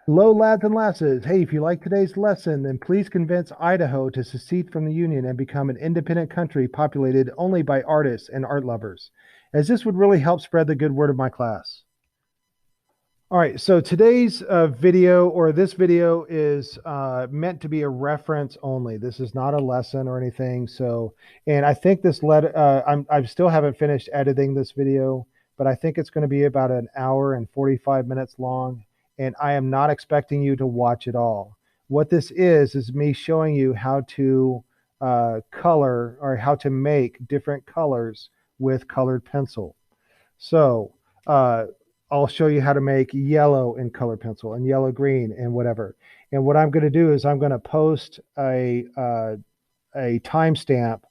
Hello, lads and lasses. Hey, if you like today's lesson, then please convince Idaho to secede from the Union and become an independent country populated only by artists and art lovers, as this would really help spread the good word of my class. All right, so today's video, or this video, is meant to be a reference only. This is not a lesson or anything. So, and I think I still haven't finished editing this video, but I think it's going to be about an hour and 45 minutes long. And I am not expecting you to watch it all. What this is me showing you how to color or how to make different colors with colored pencil. So uh, I'll show you how to make yellow in color pencil and yellow green and whatever. And what I'm going to do is I'm going to post a timestamp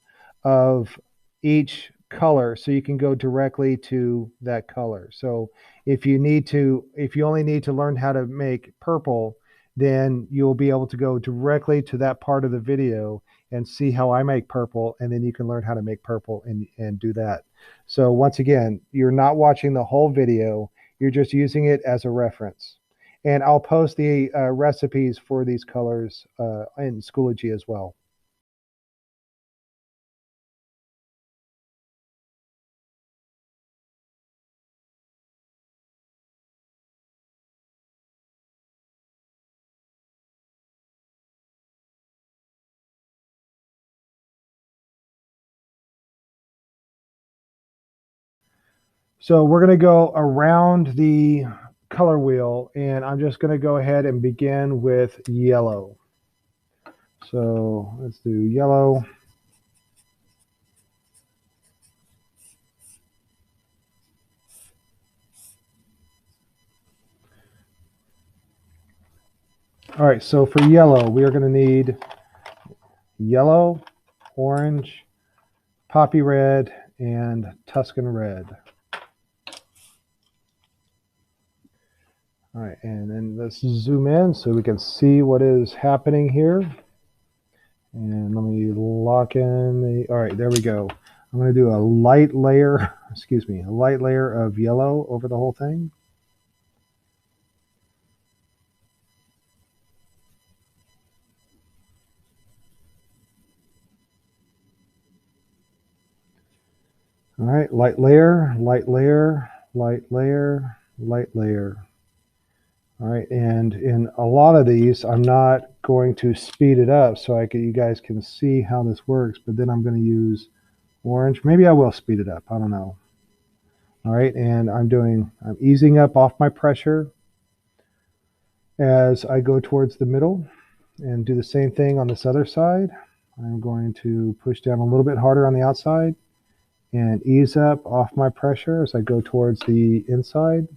of each color so you can go directly to that color. So if you only need to learn how to make purple, then you'll be able to go directly to that part of the video and see how I make purple, and then you can learn how to make purple and do that. So once again, you're not watching the whole video, you're just using it as a reference. And I'll post the recipes for these colors in Schoology as well. So we're going to go around the color wheel, and I'm just going to go ahead and begin with yellow. So let's do yellow. All right, so for yellow, we are going to need yellow, orange, poppy red, and Tuscan red. All right, and then let's zoom in so we can see what is happening here. And let me lock in the, all right, there we go. I'm going to do a light layer, excuse me, a light layer of yellow over the whole thing. All right, light layer, light layer, light layer, light layer. All right, and in a lot of these, I'm not going to speed it up so you guys can see how this works, but then I'm going to use orange. Maybe I will speed it up. I don't know. All right, and I'm easing up off my pressure as I go towards the middle and do the same thing on this other side. I'm going to push down a little bit harder on the outside and ease up off my pressure as I go towards the inside.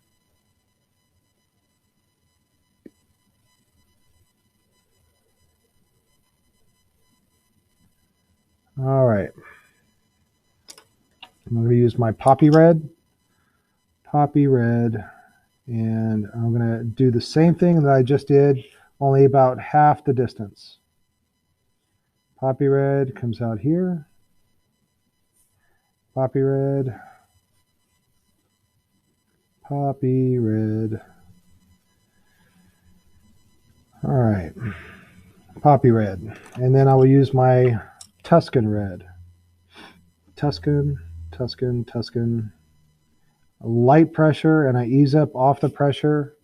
All right. I'm going to use my poppy red, and I'm going to do the same thing that I just did, only about half the distance. Poppy red comes out here. Poppy red. Poppy red. All right. Poppy red. And then I will use my Tuscan red. Tuscan, Tuscan, Tuscan. Light pressure, and I ease up off the pressure.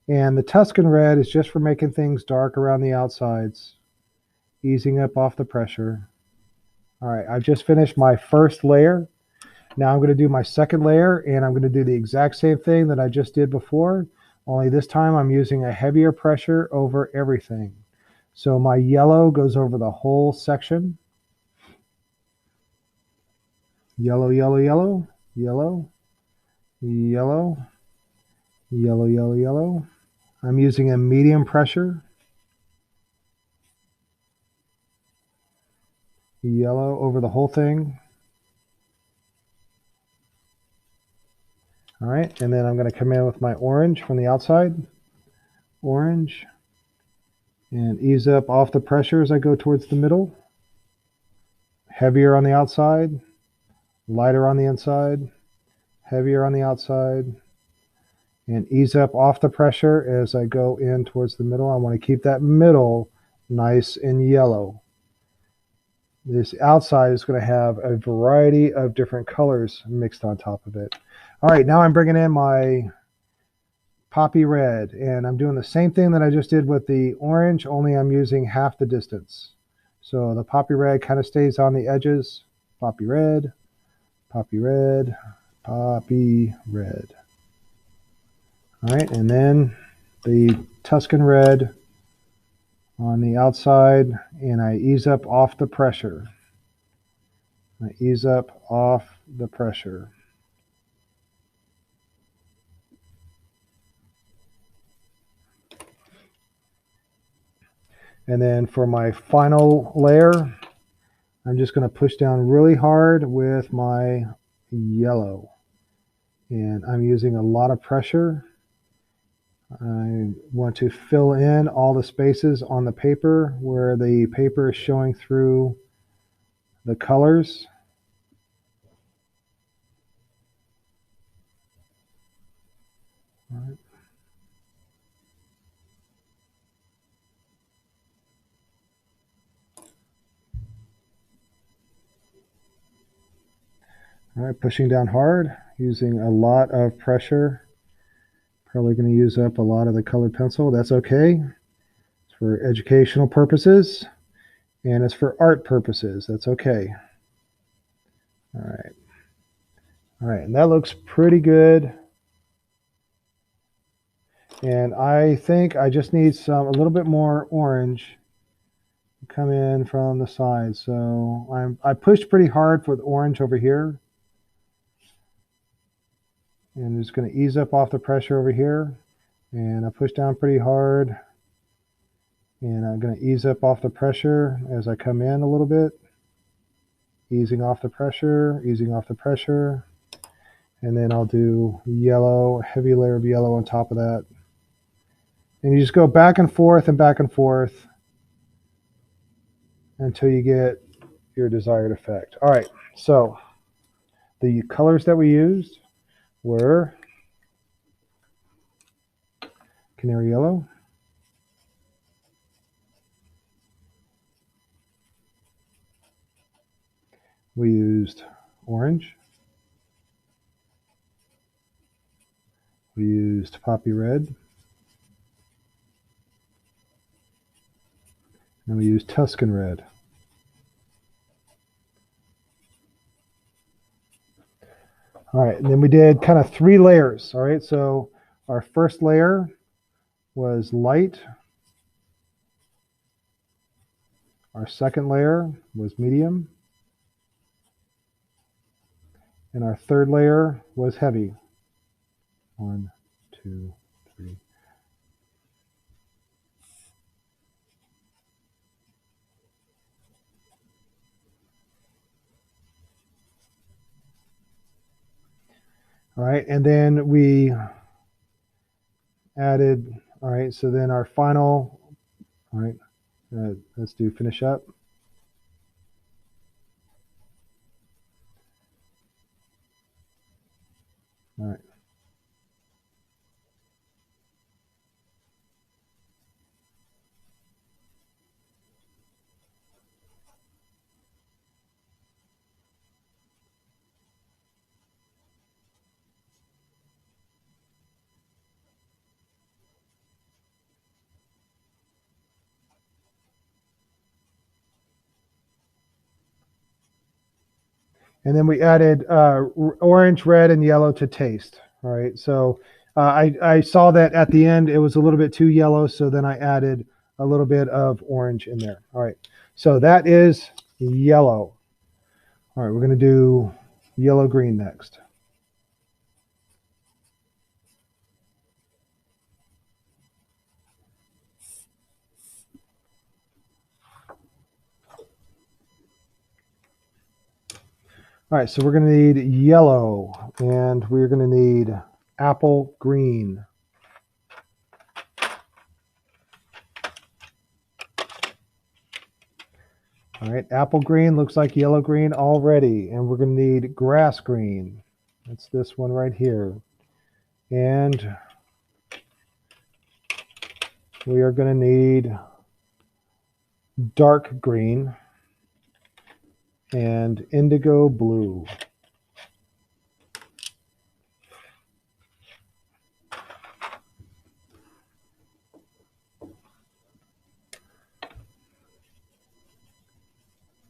And the Tuscan red is just for making things dark around the outsides. Easing up off the pressure. All right, I've just finished my first layer. Now I'm going to do my second layer, and I'm going to do the exact same thing that I just did before, only this time I'm using a heavier pressure over everything. So my yellow goes over the whole section. Yellow, yellow, yellow, yellow, yellow, yellow, yellow, yellow. I'm using a medium pressure. Yellow over the whole thing. All right, and then I'm going to come in with my orange from the outside. Orange. And ease up off the pressure as I go towards the middle. Heavier on the outside, lighter on the inside, heavier on the outside, and ease up off the pressure as I go in towards the middle. I want to keep that middle nice and yellow. This outside is going to have a variety of different colors mixed on top of it. All right, now I'm bringing in my poppy red, and I'm doing the same thing that I just did with the orange, only I'm using half the distance. So the poppy red kind of stays on the edges. Poppy red, poppy red, poppy red. All right, and then the Tuscan red on the outside, and I ease up off the pressure. I ease up off the pressure. And then for my final layer, I'm just going to push down really hard with my yellow. And I'm using a lot of pressure. I want to fill in all the spaces on the paper where the paper is showing through the colors. All right. All right, pushing down hard, using a lot of pressure. Probably going to use up a lot of the colored pencil. That's okay. It's for educational purposes, and it's for art purposes. That's okay. All right. All right, and that looks pretty good. And I think I just need a little bit more orange to come in from the side. So I pushed pretty hard for the orange over here. And I'm just going to ease up off the pressure over here. And I push down pretty hard. And I'm going to ease up off the pressure as I come in a little bit. Easing off the pressure, easing off the pressure. And then I'll do yellow, heavy layer of yellow on top of that. And you just go back and forth until you get your desired effect. All right, so the colors that we used were canary yellow, we used orange, we used poppy red, and we used Tuscan red. All right, and then we did kind of 3 layers. All right, so our first layer was light. Our second layer was medium. And our third layer was heavy. 1, 2, 3. All right, and then we added, all right, so then our final, all right, let's do finish up. All right. And then we added orange, red, and yellow to taste. All right, so I saw that at the end it was a little bit too yellow, so then I added a little bit of orange in there. All right, so that is yellow. All right, we're going to do yellow-green next. All right, so we're going to need yellow, and we're going to need apple green. All right, apple green looks like yellow green already, and we're going to need grass green. That's this one right here. And we are going to need dark green and indigo blue.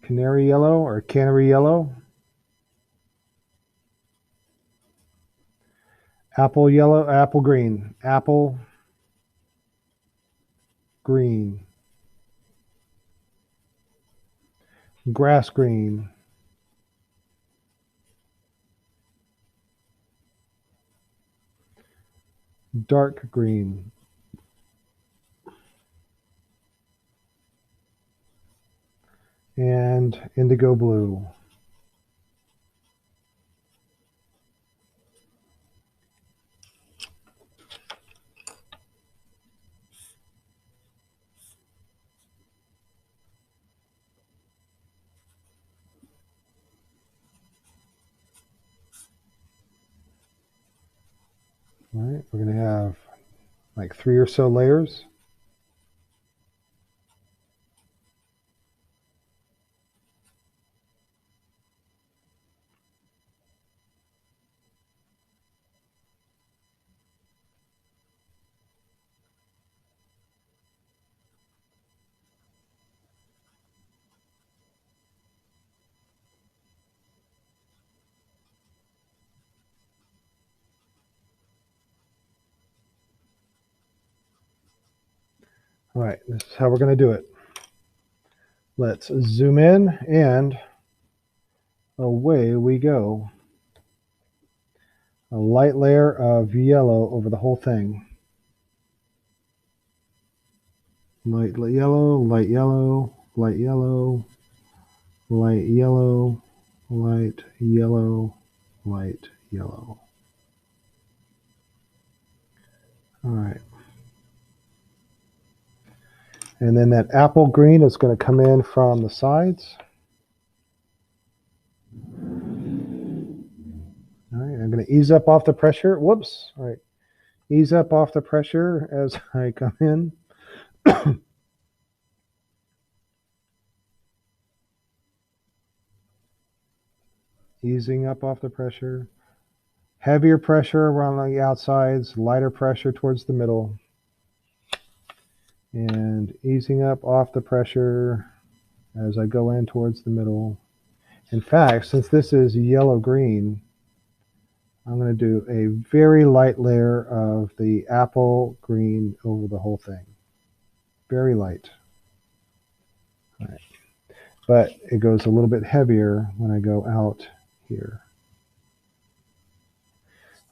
Canary yellow or canary yellow. Apple yellow, apple green, apple green, grass green, dark green, and indigo blue. All right, we're going to have like 3 or so layers. All right, this is how we're going to do it. Let's zoom in and away we go. A light layer of yellow over the whole thing. Light yellow, light yellow, light yellow, light yellow, light yellow, light yellow. All right. And then that apple green is going to come in from the sides. All right, I'm going to ease up off the pressure. Whoops. All right. Ease up off the pressure as I come in. Easing up off the pressure. Heavier pressure around the outsides, lighter pressure towards the middle. And easing up off the pressure as I go in towards the middle. In fact, since this is yellow-green, I'm going to do a very light layer of the apple green over the whole thing. Very light. All right. But it goes a little bit heavier when I go out here.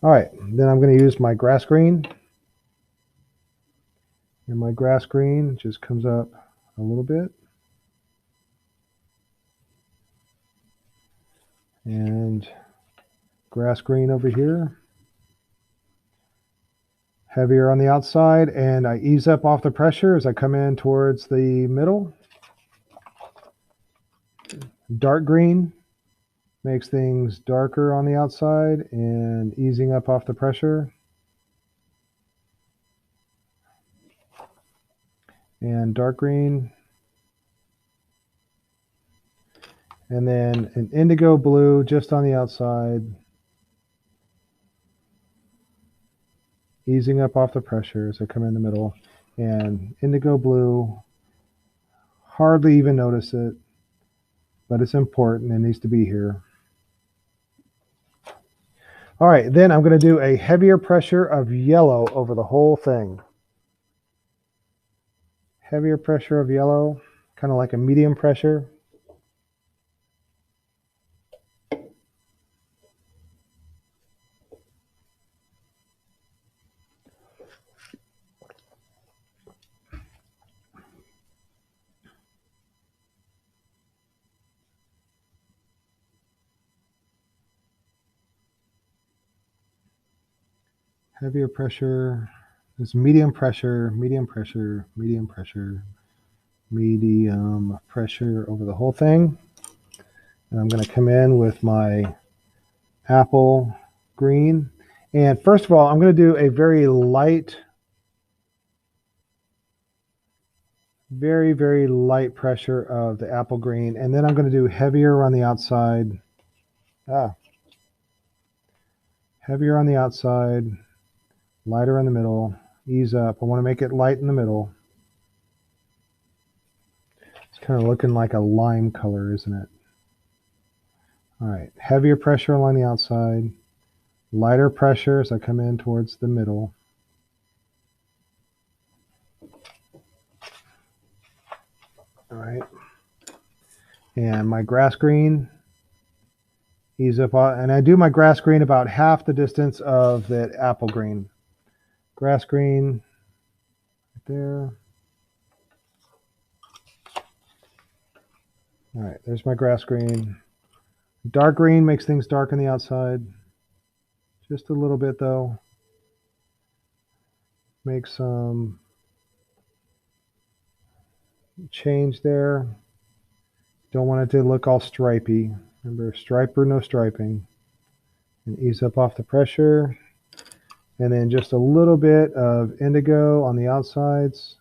All right, then I'm going to use my grass green. And my grass green just comes up a little bit. And grass green over here. Heavier on the outside, and I ease up off the pressure as I come in towards the middle. Dark green makes things darker on the outside and easing up off the pressure. And dark green. And then an indigo blue just on the outside. Easing up off the pressure as I come in the middle. And indigo blue, hardly even notice it, but it's important. It needs to be here. All right, then I'm going to do a heavier pressure of yellow over the whole thing. Heavier pressure of yellow, kind of like a medium pressure. Heavier pressure is medium pressure, medium pressure, medium pressure, medium pressure over the whole thing. And I'm going to come in with my apple green. And first of all, I'm going to do a very light Very, very light pressure of the apple green. And then I'm going to do heavier on the outside. Heavier on the outside, lighter in the middle, ease up. I want to make it light in the middle. It's kind of looking like a lime color, isn't it? All right, heavier pressure along the outside, lighter pressure as I come in towards the middle. All right, and my grass green, ease up, and I do my grass green about half the distance of that apple green. Grass green, right there. All right, there's my grass green. Dark green makes things dark on the outside. Just a little bit though. Make some change there. Don't want it to look all stripy. Remember, stripe or no striping. And ease up off the pressure. And then just a little bit of indigo on the outsides.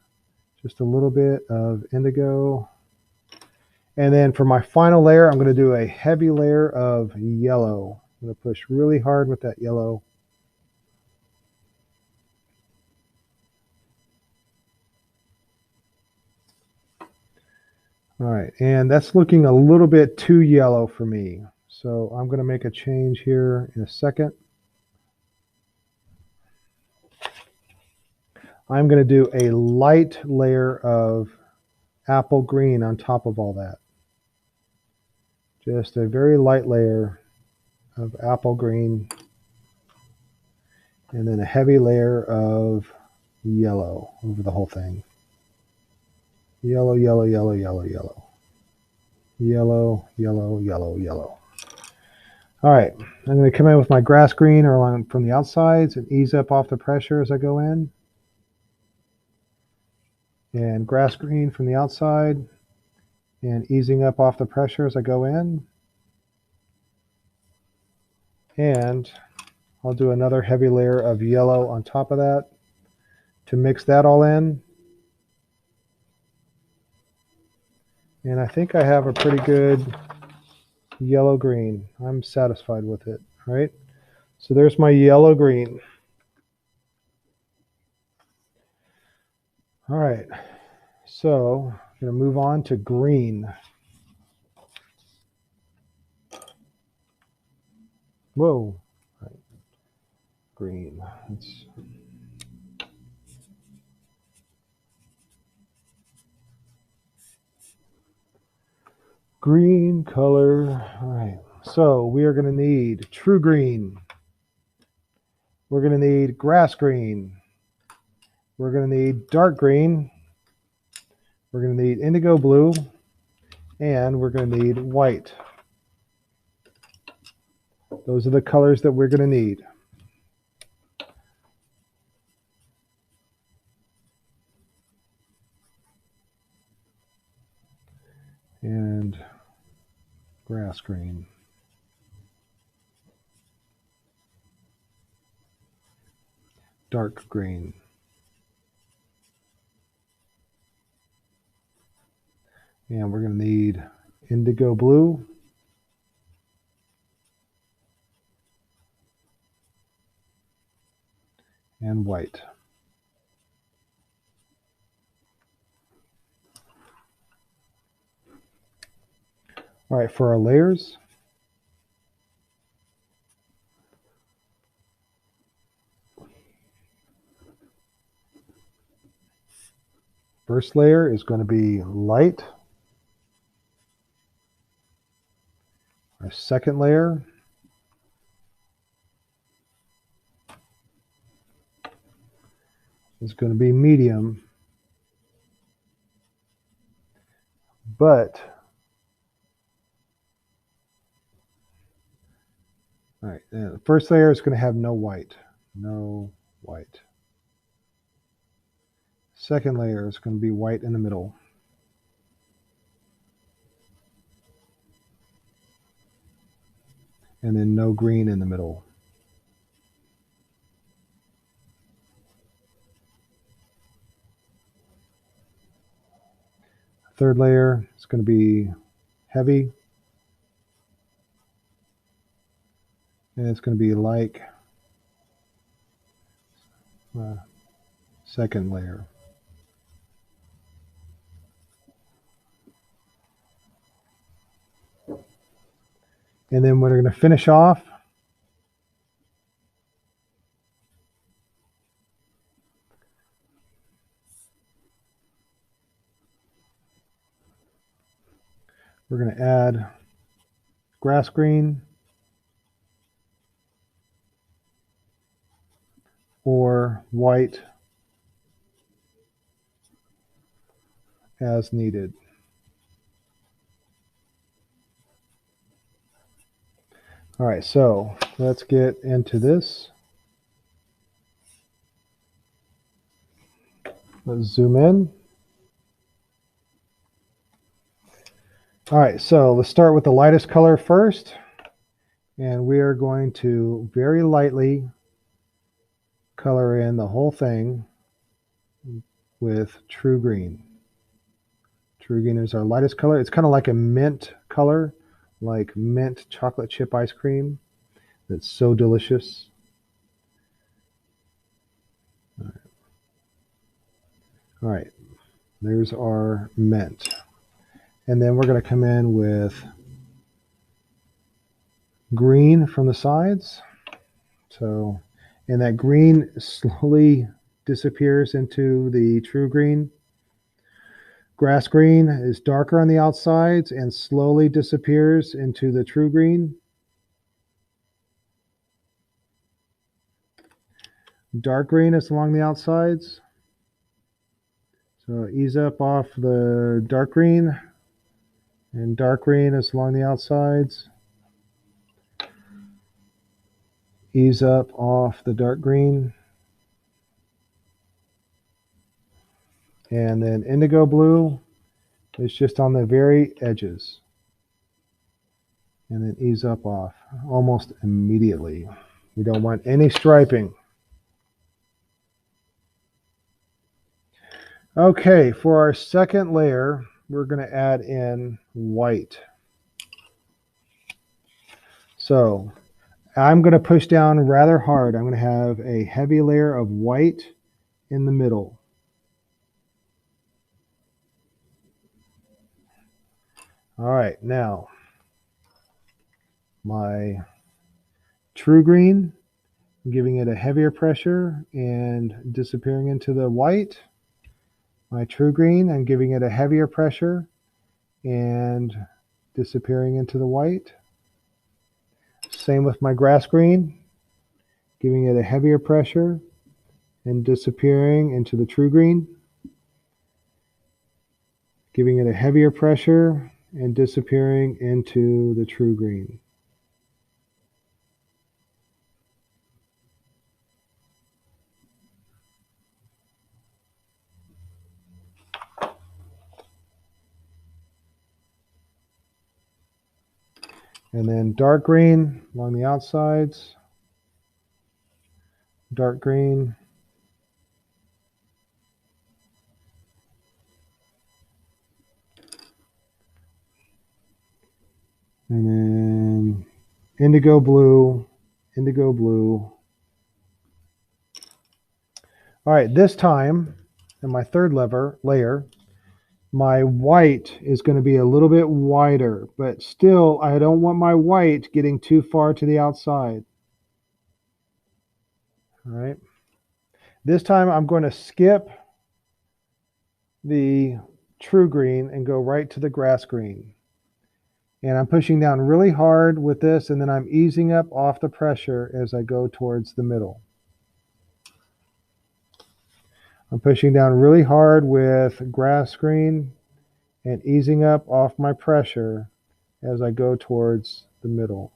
Just a little bit of indigo. And then for my final layer, I'm going to do a heavy layer of yellow. I'm going to push really hard with that yellow. All right, and that's looking a little bit too yellow for me. So I'm going to make a change here in a second. I'm going to do a light layer of apple green on top of all that. Just a very light layer of apple green, and then a heavy layer of yellow over the whole thing. Yellow, yellow, yellow, yellow, yellow. Yellow, yellow, yellow, yellow. All right, I'm going to come in with my grass green along from the outsides and ease up off the pressure as I go in. And grass green from the outside and easing up off the pressure as I go in. And I'll do another heavy layer of yellow on top of that to mix that all in. And I think I have a pretty good yellow green. I'm satisfied with it, right? So there's my yellow green. All right, so I'm going to move on to green. Whoa, right. Green. Let's green color. All right, so we are going to need true green. We're going to need grass green. We're going to need dark green. We're going to need indigo blue. And we're going to need white. Those are the colors that we're going to need. And grass green. Dark green. And we're going to need indigo blue. And white. All right, for our layers, first layer is going to be light. Our second layer is going to be medium. But, all right, the first layer is going to have no white. No white. Second layer is going to be white in the middle. And then no green in the middle. third layer is going to be heavy. And it's going to be like second layer. And then we're going to finish off we're going to add grass green or white as needed. All right, so let's get into this. Let's zoom in. All right, so let's start with the lightest color first. And we are going to very lightly color in the whole thing with True Green. True Green is our lightest color. It's kind of like a mint color, like mint chocolate chip ice cream. That's so delicious. All right, there's our mint. And then we're going to come in with green from the sides. So, and that green slowly disappears into the True Green. Grass green is darker on the outsides and slowly disappears into the True Green. Dark green is along the outsides. So ease up off the dark green, and dark green is along the outsides. Ease up off the dark green. And then indigo blue is just on the very edges. And then ease up off almost immediately. We don't want any striping. Okay, for our second layer, we're going to add in white. So I'm going to push down rather hard. I'm going to have a heavy layer of white in the middle. All right, now my True Green, I'm giving it a heavier pressure and disappearing into the white. My True Green, I'm giving it a heavier pressure and disappearing into the white. Same with my Grass Green, giving it a heavier pressure and disappearing into the True Green. Giving it a heavier pressure and disappearing into the True Green. And then dark green along the outsides. Dark green. And then indigo blue, indigo blue. All right, this time, in my third layer, my white is going to be a little bit wider, but still I don't want my white getting too far to the outside. All right. This time I'm going to skip the True Green and go right to the Grass Green. And I'm pushing down really hard with this, and then I'm easing up off the pressure as I go towards the middle. I'm pushing down really hard with Grass Green and easing up off my pressure as I go towards the middle.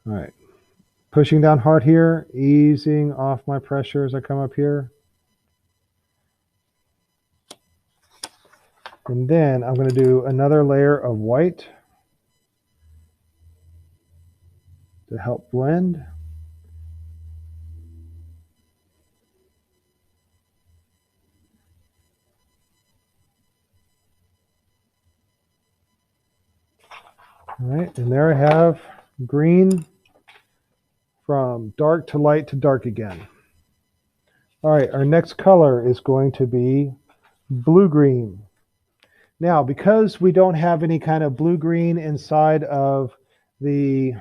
All right, pushing down hard here, easing off my pressure as I come up here. And then I'm going to do another layer of white to help blend. All right, and there I have green from dark to light to dark again. All right, our next color is going to be blue-green. Now, because we don't have any kind of blue-green inside of the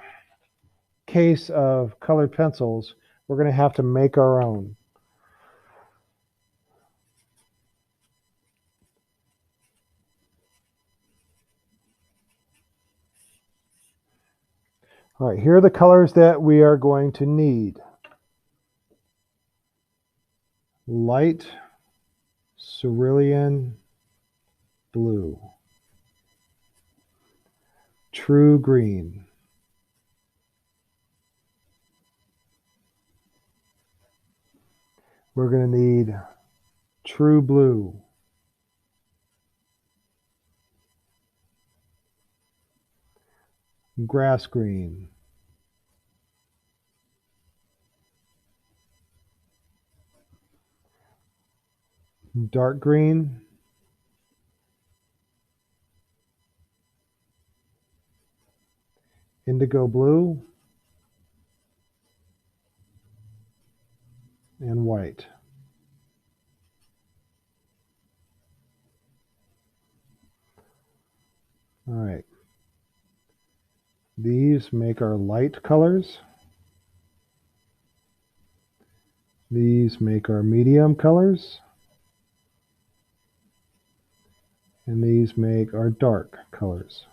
case of colored pencils, we're going to have to make our own. All right, here are the colors that we are going to need. Light cerulean blue, true green, we're going to need true blue, grass green, dark green, indigo blue, and white. All right. These make our light colors. These make our medium colors. And these make our dark colors.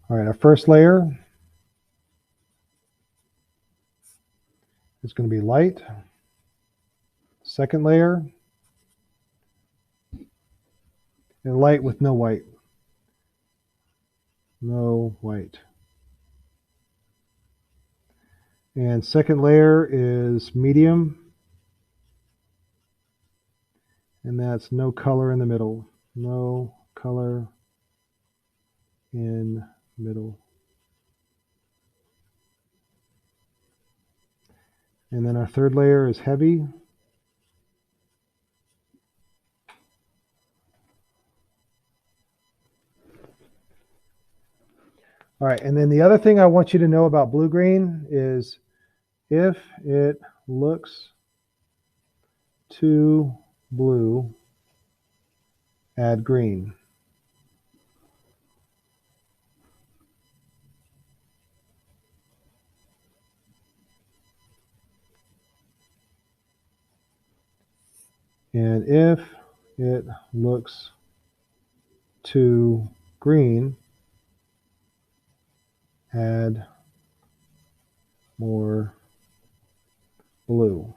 All right, our first layer is going to be light. Second layer, and light with no white. No white. And second layer is medium. And that's no color in the middle. No color in middle. And then our third layer is heavy. All right, and then the other thing I want you to know about blue-green is if it looks too blue, add green. And if it looks too green, add more blue.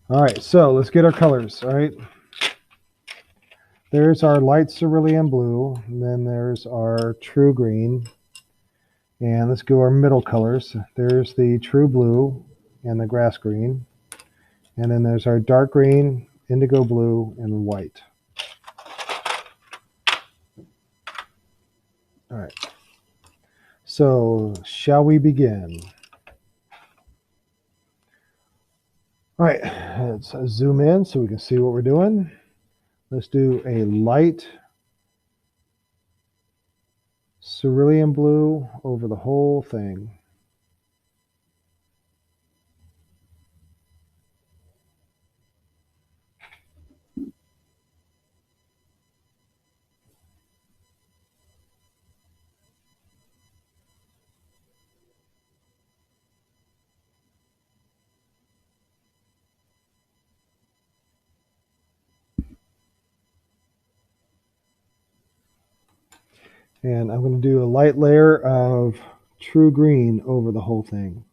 All right, so let's get our colors. All right, there's our light cerulean blue, and then there's our true green. And let's go our middle colors. There's the true blue and the grass green. And then there's our dark green, indigo blue, and white. All right. So shall we begin? All right, let's zoom in so we can see what we're doing. Let's do a light cerulean blue over the whole thing. And I'm going to do a light layer of true green over the whole thing.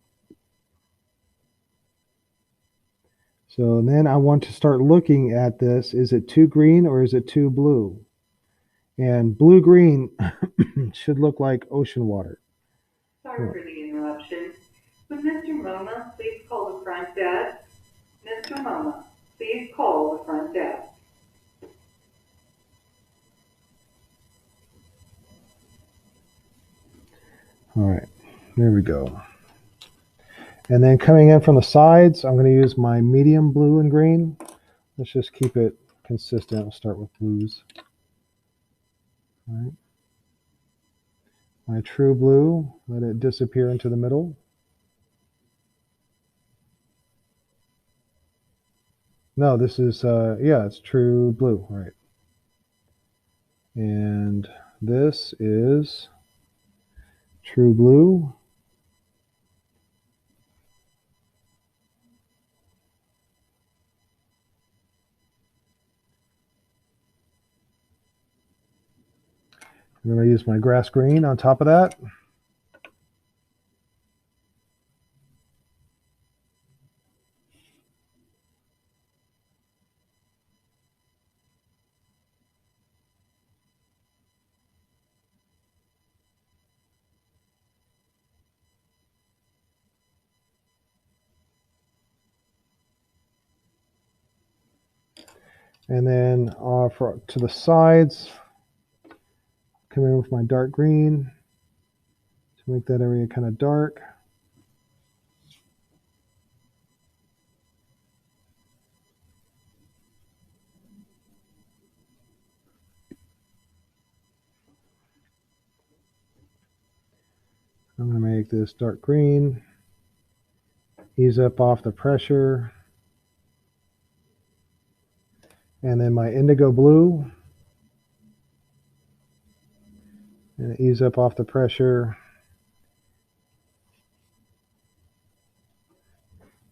So then I want to start looking at this. Is it too green or is it too blue? And blue-green should look like ocean water. Sorry for the interruption. Would Mr. Moma please call the front desk? Mr. Moma, please call the front desk. All right, there we go. And then coming in from the sides, I'm going to use my medium blue and green. Let's just keep it consistent. We'll start with blues. All right. My true blue, let it disappear into the middle. No, this is, yeah, it's true blue, right. And this is true blue. I'm going to use my grass green on top of that. And then to the sides, come in with my dark green to make that area kind of dark. I'm going to make this dark green, ease up off the pressure. And then my indigo blue, and ease up off the pressure.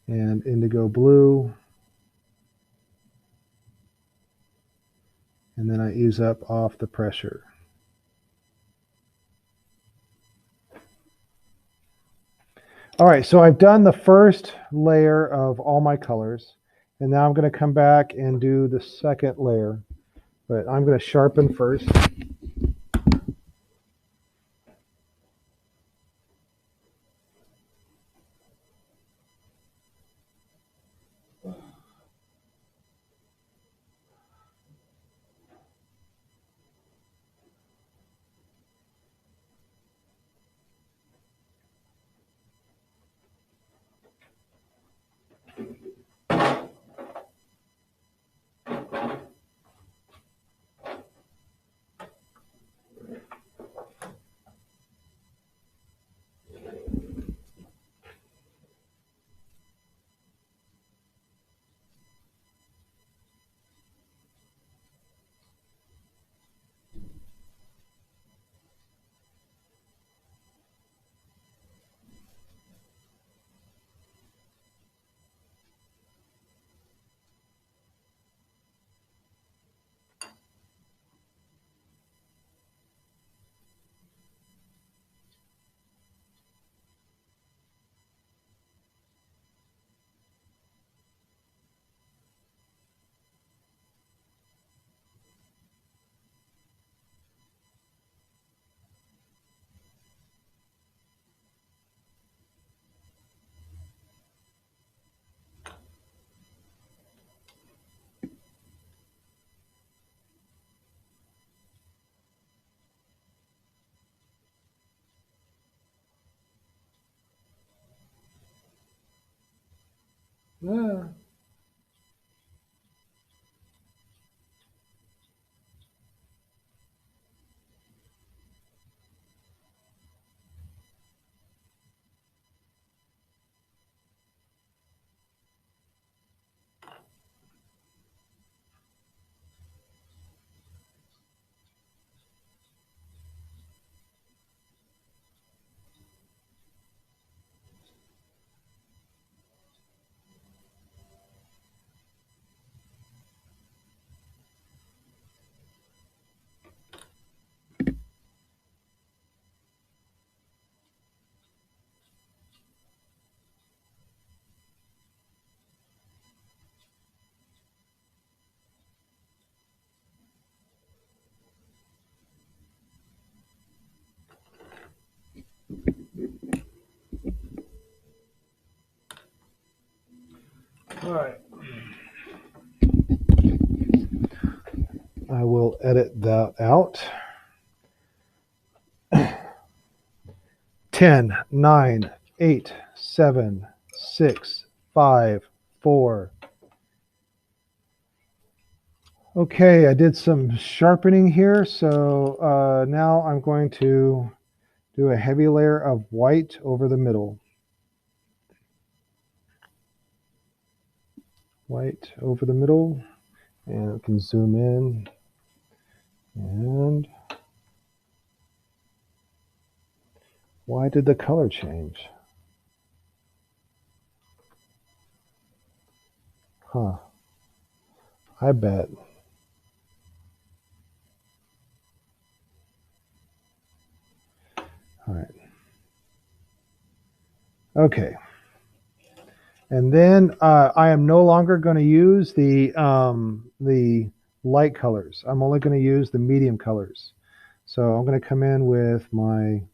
And indigo blue. And then I ease up off the pressure. All right, so I've done the first layer of all my colors, and now I'm going to come back and do the second layer, but I'm going to sharpen first. Ah. 10, 9, 8, 7, 6, 5, 4. Okay, I did some sharpening here, so now I'm going to do a heavy layer of white over the middle. White over the middle, and we can zoom in, and why did the color change? Huh, I bet. All right. Okay. And then I am no longer going to use the light colors. I'm only going to use the medium colors. So I'm going to come in with my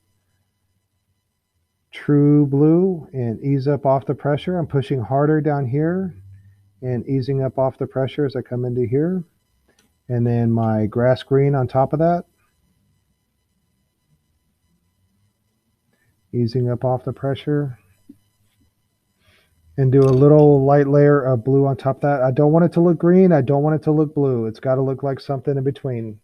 True Blue and ease up off the pressure. I'm pushing harder down here and easing up off the pressure as I come into here. And then my Grass Green on top of that. Easing up off the pressure. And do a little light layer of blue on top of that. I don't want it to look green. I don't want it to look blue. It's got to look like something in between.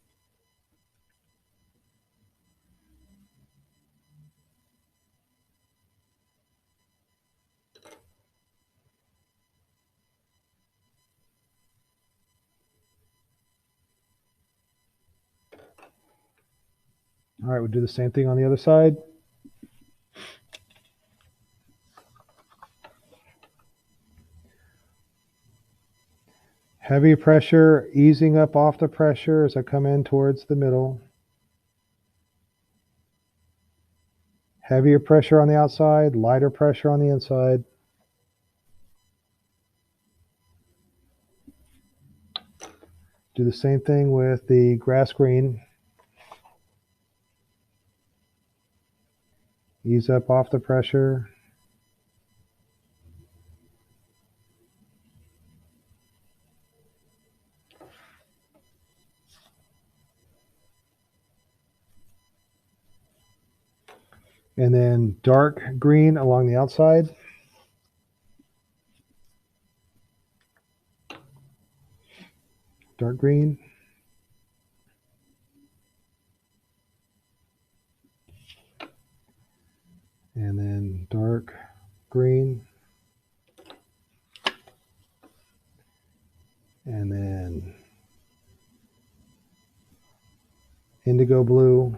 All right, we'll do the same thing on the other side. Heavy pressure, easing up off the pressure as I come in towards the middle. Heavier pressure on the outside, lighter pressure on the inside. Do the same thing with the Grass Green. Ease up off the pressure. And then dark green along the outside. Dark green. And then dark green. And then indigo blue.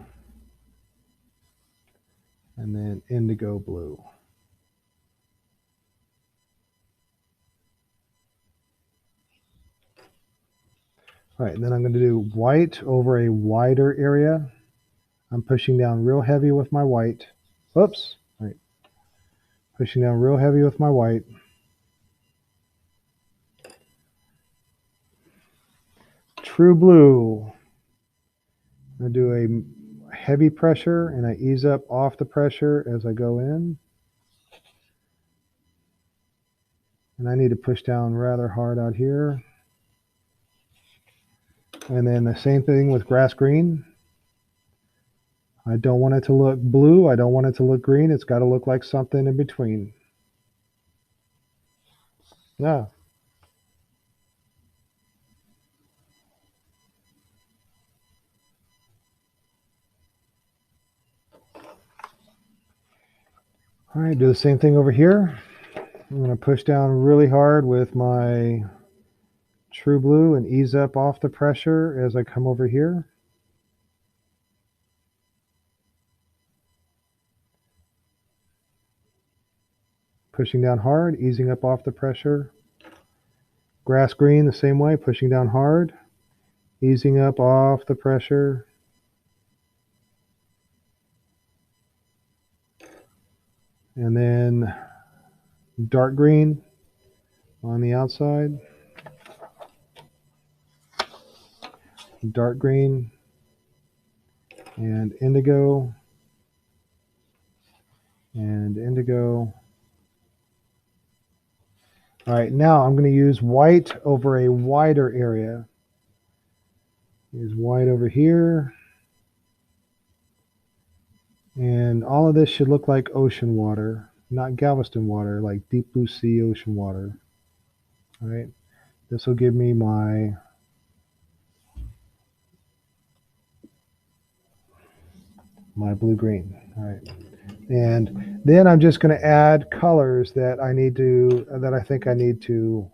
And then indigo blue. All right, and then I'm going to do white over a wider area. I'm pushing down real heavy with my white. Oops. All right. Pushing down real heavy with my white. True Blue. I'm going to do a heavy pressure, and I ease up off the pressure as I go in. And I need to push down rather hard out here. And then the same thing with Grass Green. I don't want it to look blue. I don't want it to look green. It's got to look like something in between. Yeah. All right, do the same thing over here. I'm going to push down really hard with my True Blue and ease up off the pressure as I come over here. Pushing down hard, easing up off the pressure. Grass Green the same way, pushing down hard, easing up off the pressure. And then dark green on the outside. Dark green and indigo and indigo. All right, now I'm going to use white over a wider area. Use white over here. And all of this should look like ocean water, not Galveston water, like deep blue sea ocean water. All right. This will give me my blue-green. All right. And then I'm just going to add colors that I think I need to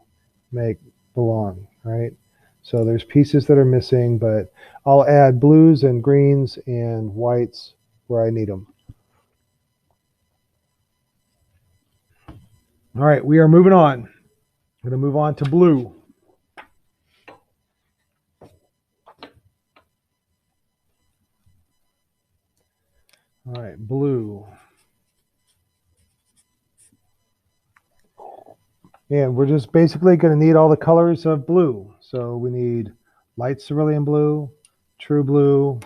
make belong. All right. So there's pieces that are missing, but I'll add blues and greens and whites where I need them. All right, we are moving on. I'm going to move on to blue. All right, blue. And we're just basically going to need all the colors of blue. So we need light cerulean blue, true blue,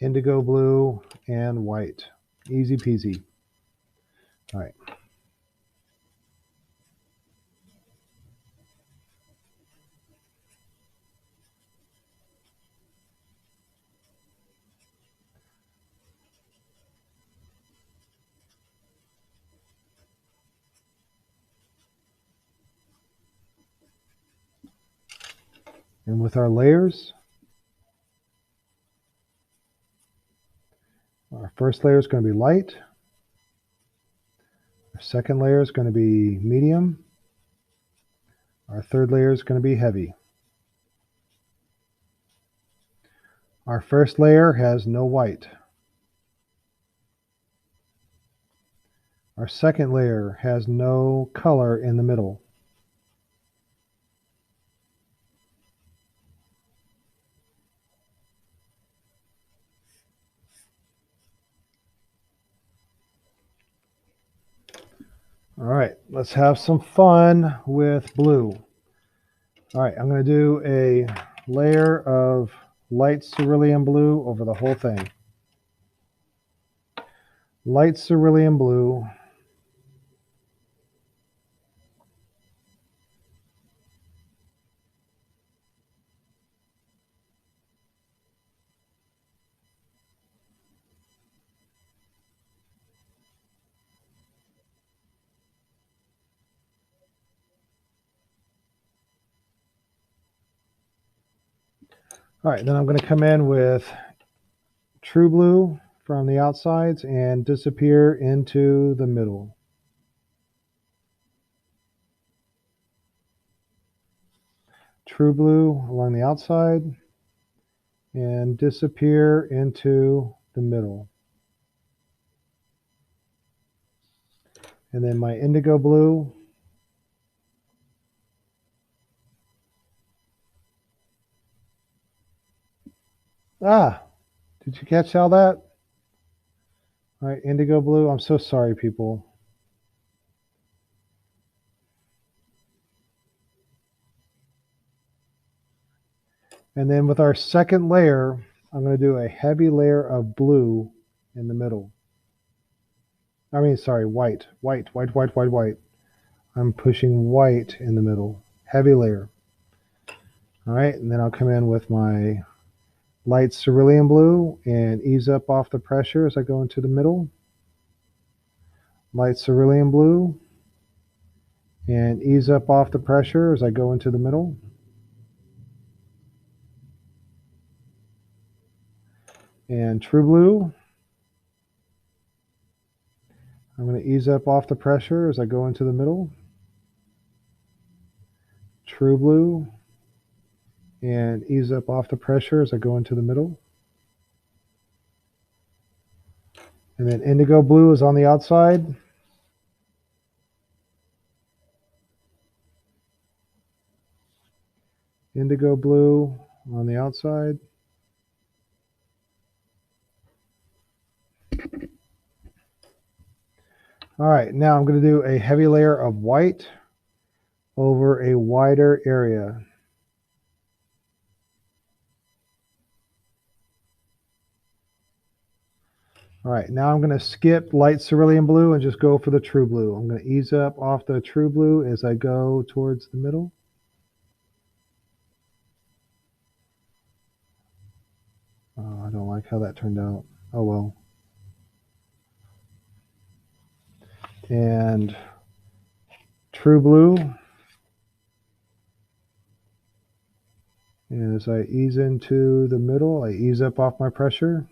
indigo blue, and white. Easy peasy. All right. And with our layers, our first layer is going to be light. Our second layer is going to be medium. Our third layer is going to be heavy. Our first layer has no white. Our second layer has no color in the middle. All right, let's have some fun with blue. All right, I'm going to do a layer of light cerulean blue over the whole thing. Light cerulean blue. All right, then I'm going to come in with true blue from the outsides and disappear into the middle. True blue along the outside and disappear into the middle. And then my indigo blue. Ah, did you catch all that? All right, indigo blue. I'm so sorry, people. And then with our second layer, I'm going to do a heavy layer of blue in the middle. I mean, sorry, white. I'm pushing white in the middle. Heavy layer. All right, and then I'll come in with my light cerulean blue and ease up off the pressure as I go into the middle. Light cerulean blue and ease up off the pressure as I go into the middle. And true blue. I'm going to ease up off the pressure as I go into the middle. True blue and ease up off the pressure as I go into the middle. And then indigo blue is on the outside. Indigo blue on the outside. All right, now I'm going to do a heavy layer of white over a wider area. All right, now I'm going to skip light cerulean blue and just go for the true blue. I'm going to ease up off the true blue as I go towards the middle. Oh, I don't like how that turned out. Oh well. and True Blue. And as I ease into the middle, I ease up off my pressure.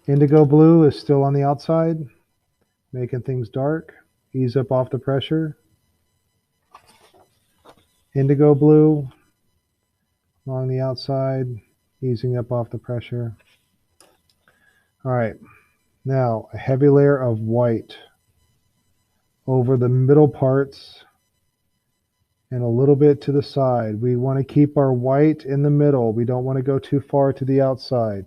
Indigo Blue is still on the outside, making things dark. Ease up off the pressure. Indigo Blue along the outside, easing up off the pressure. All right, now a heavy layer of white over the middle parts and a little bit to the side. We want to keep our white in the middle. We don't want to go too far to the outside.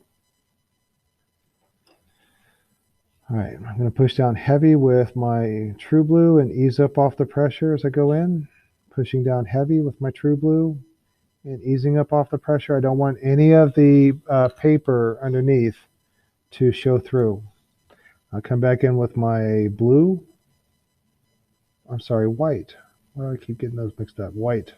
All right, I'm going to push down heavy with my True Blue and ease up off the pressure as I go in. Pushing down heavy with my True Blue and easing up off the pressure. I don't want any of the paper underneath to show through. I'll come back in with my blue. I'm sorry, white. Why do I keep getting those mixed up? White.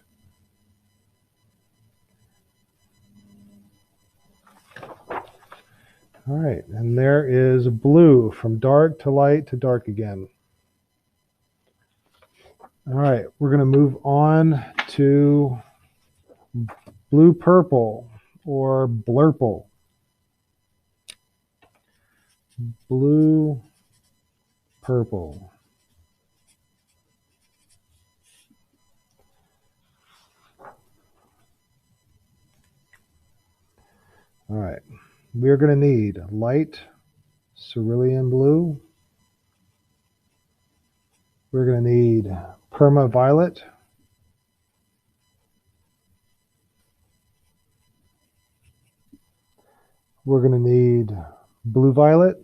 All right, and there is blue, from dark to light to dark again. All right, we're going to move on to blue purple or blurple. Blue purple. All right, we're going to need light cerulean blue. We're going to need perma violet. We're going to need blue violet.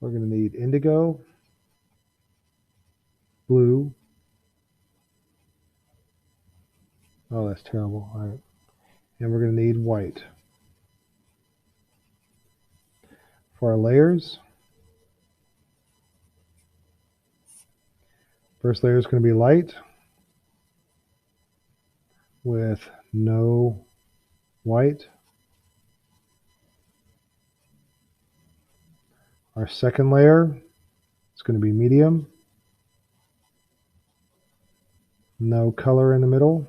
We're going to need indigo, blue. Oh, that's terrible. All right. And we're going to need white. For our layers, first layer is going to be light with no white. Our second layer is going to be medium, no color in the middle.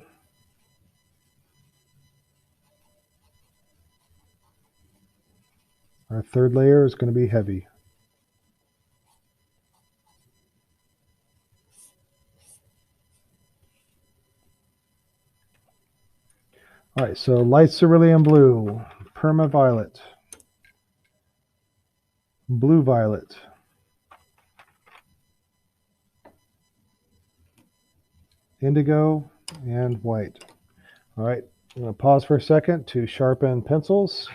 Our third layer is going to be heavy. All right, so light cerulean blue, perma violet, blue violet, indigo, and white. All right, I'm going to pause for a second to sharpen pencils.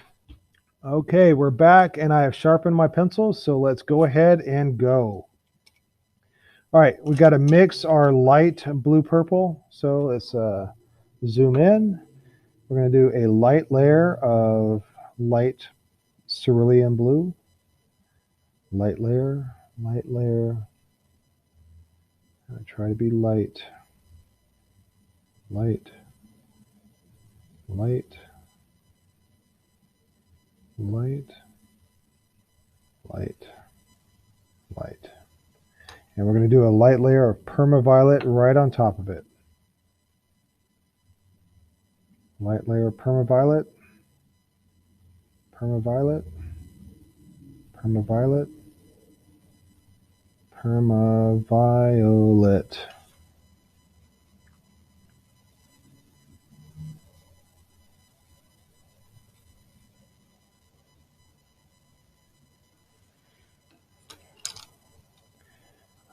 Okay, we're back and I have sharpened my pencils, so let's go ahead and go. All right, we got to mix our light blue purple. So let's zoom in. We're going to do a light layer of light cerulean blue. Light layer, light layer. I try to be light, light, light, light, light, light. And we're going to do a light layer of perma violet right on top of it. Light layer of perma violet, perma violet, perma violet, perma violet.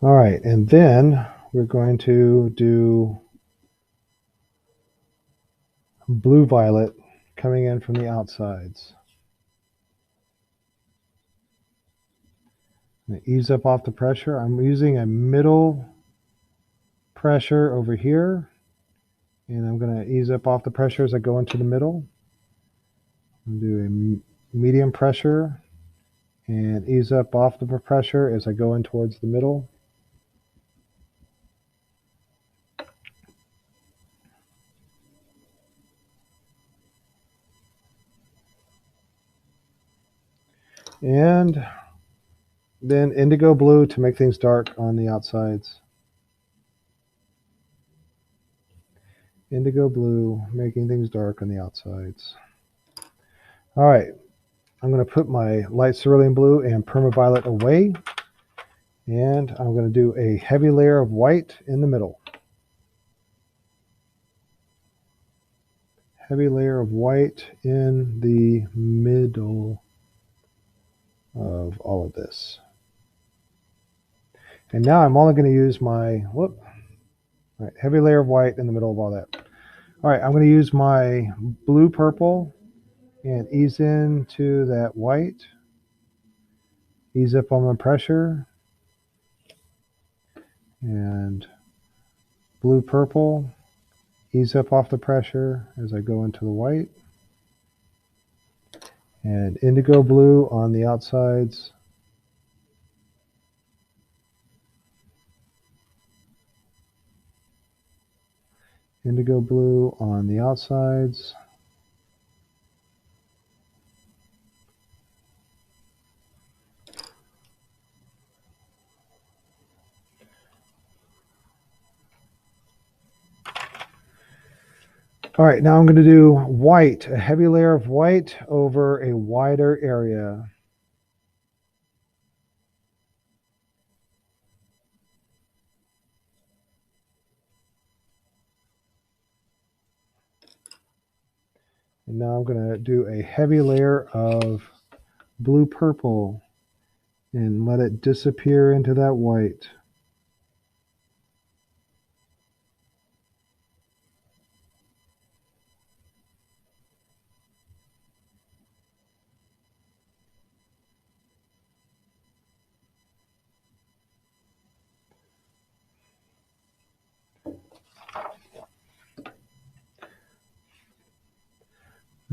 All right, and then we're going to do blue violet coming in from the outsides. I'm going to ease up off the pressure. I'm using a middle pressure over here, and I'm going to ease up off the pressure as I go into the middle. I'm going to do a medium pressure and ease up off the pressure as I go in towards the middle. And then indigo blue to make things dark on the outsides. Indigo blue, making things dark on the outsides. All right, I'm going to put my light cerulean blue and permaviolet away. And I'm going to do a heavy layer of white in the middle. Heavy layer of white in the middle of all of this. And now I'm only going to use my, heavy layer of white in the middle of all that. All right, I'm going to use my blue purple and ease into that white. Ease up on my pressure. And blue purple, ease up off the pressure as I go into the white. And indigo blue on the outsides. Indigo blue on the outsides. All right, now I'm going to do white, a heavy layer of white over a wider area. And now I'm going to do a heavy layer of blue purple and let it disappear into that white.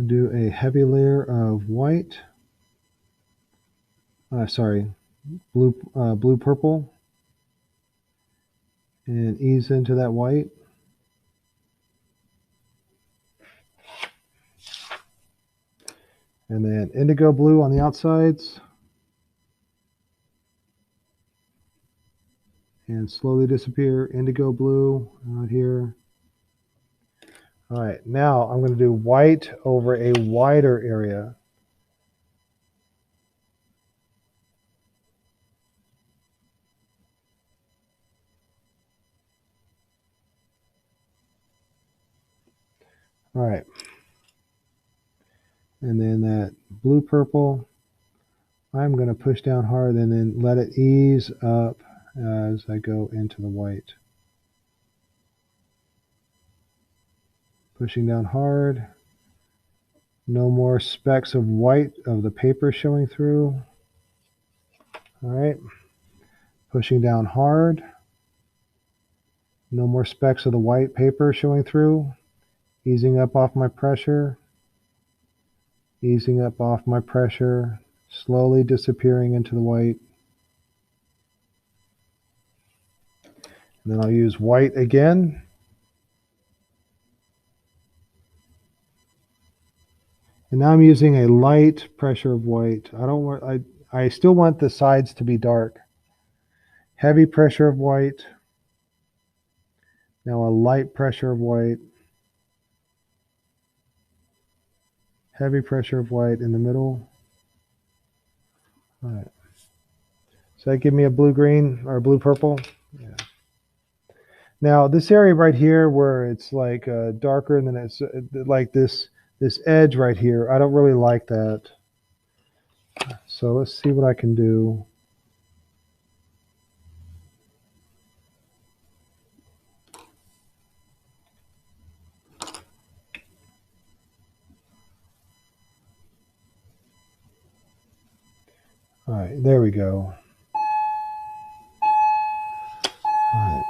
Do a heavy layer of white. Blue purple, and ease into that white. And then indigo blue on the outsides. And slowly disappear. Indigo blue out here. All right, now I'm going to do white over a wider area. All right. And then that blue purple, I'm going to push down hard and then let it ease up as I go into the white. Pushing down hard. No more specks of white of the paper showing through. All right. Pushing down hard. No more specks of the white paper showing through. Easing up off my pressure. Easing up off my pressure. Slowly disappearing into the white. And then I'll use white again. And now I'm using a light pressure of white. I still want the sides to be dark. Heavy pressure of white. Now a light pressure of white. Heavy pressure of white in the middle. All right. So that give me a blue-green or blue-purple. Yeah. Now this area right here where it's like darker and then it's like this edge right here, I don't really like that. So let's see what I can do. All right, there we go. All right.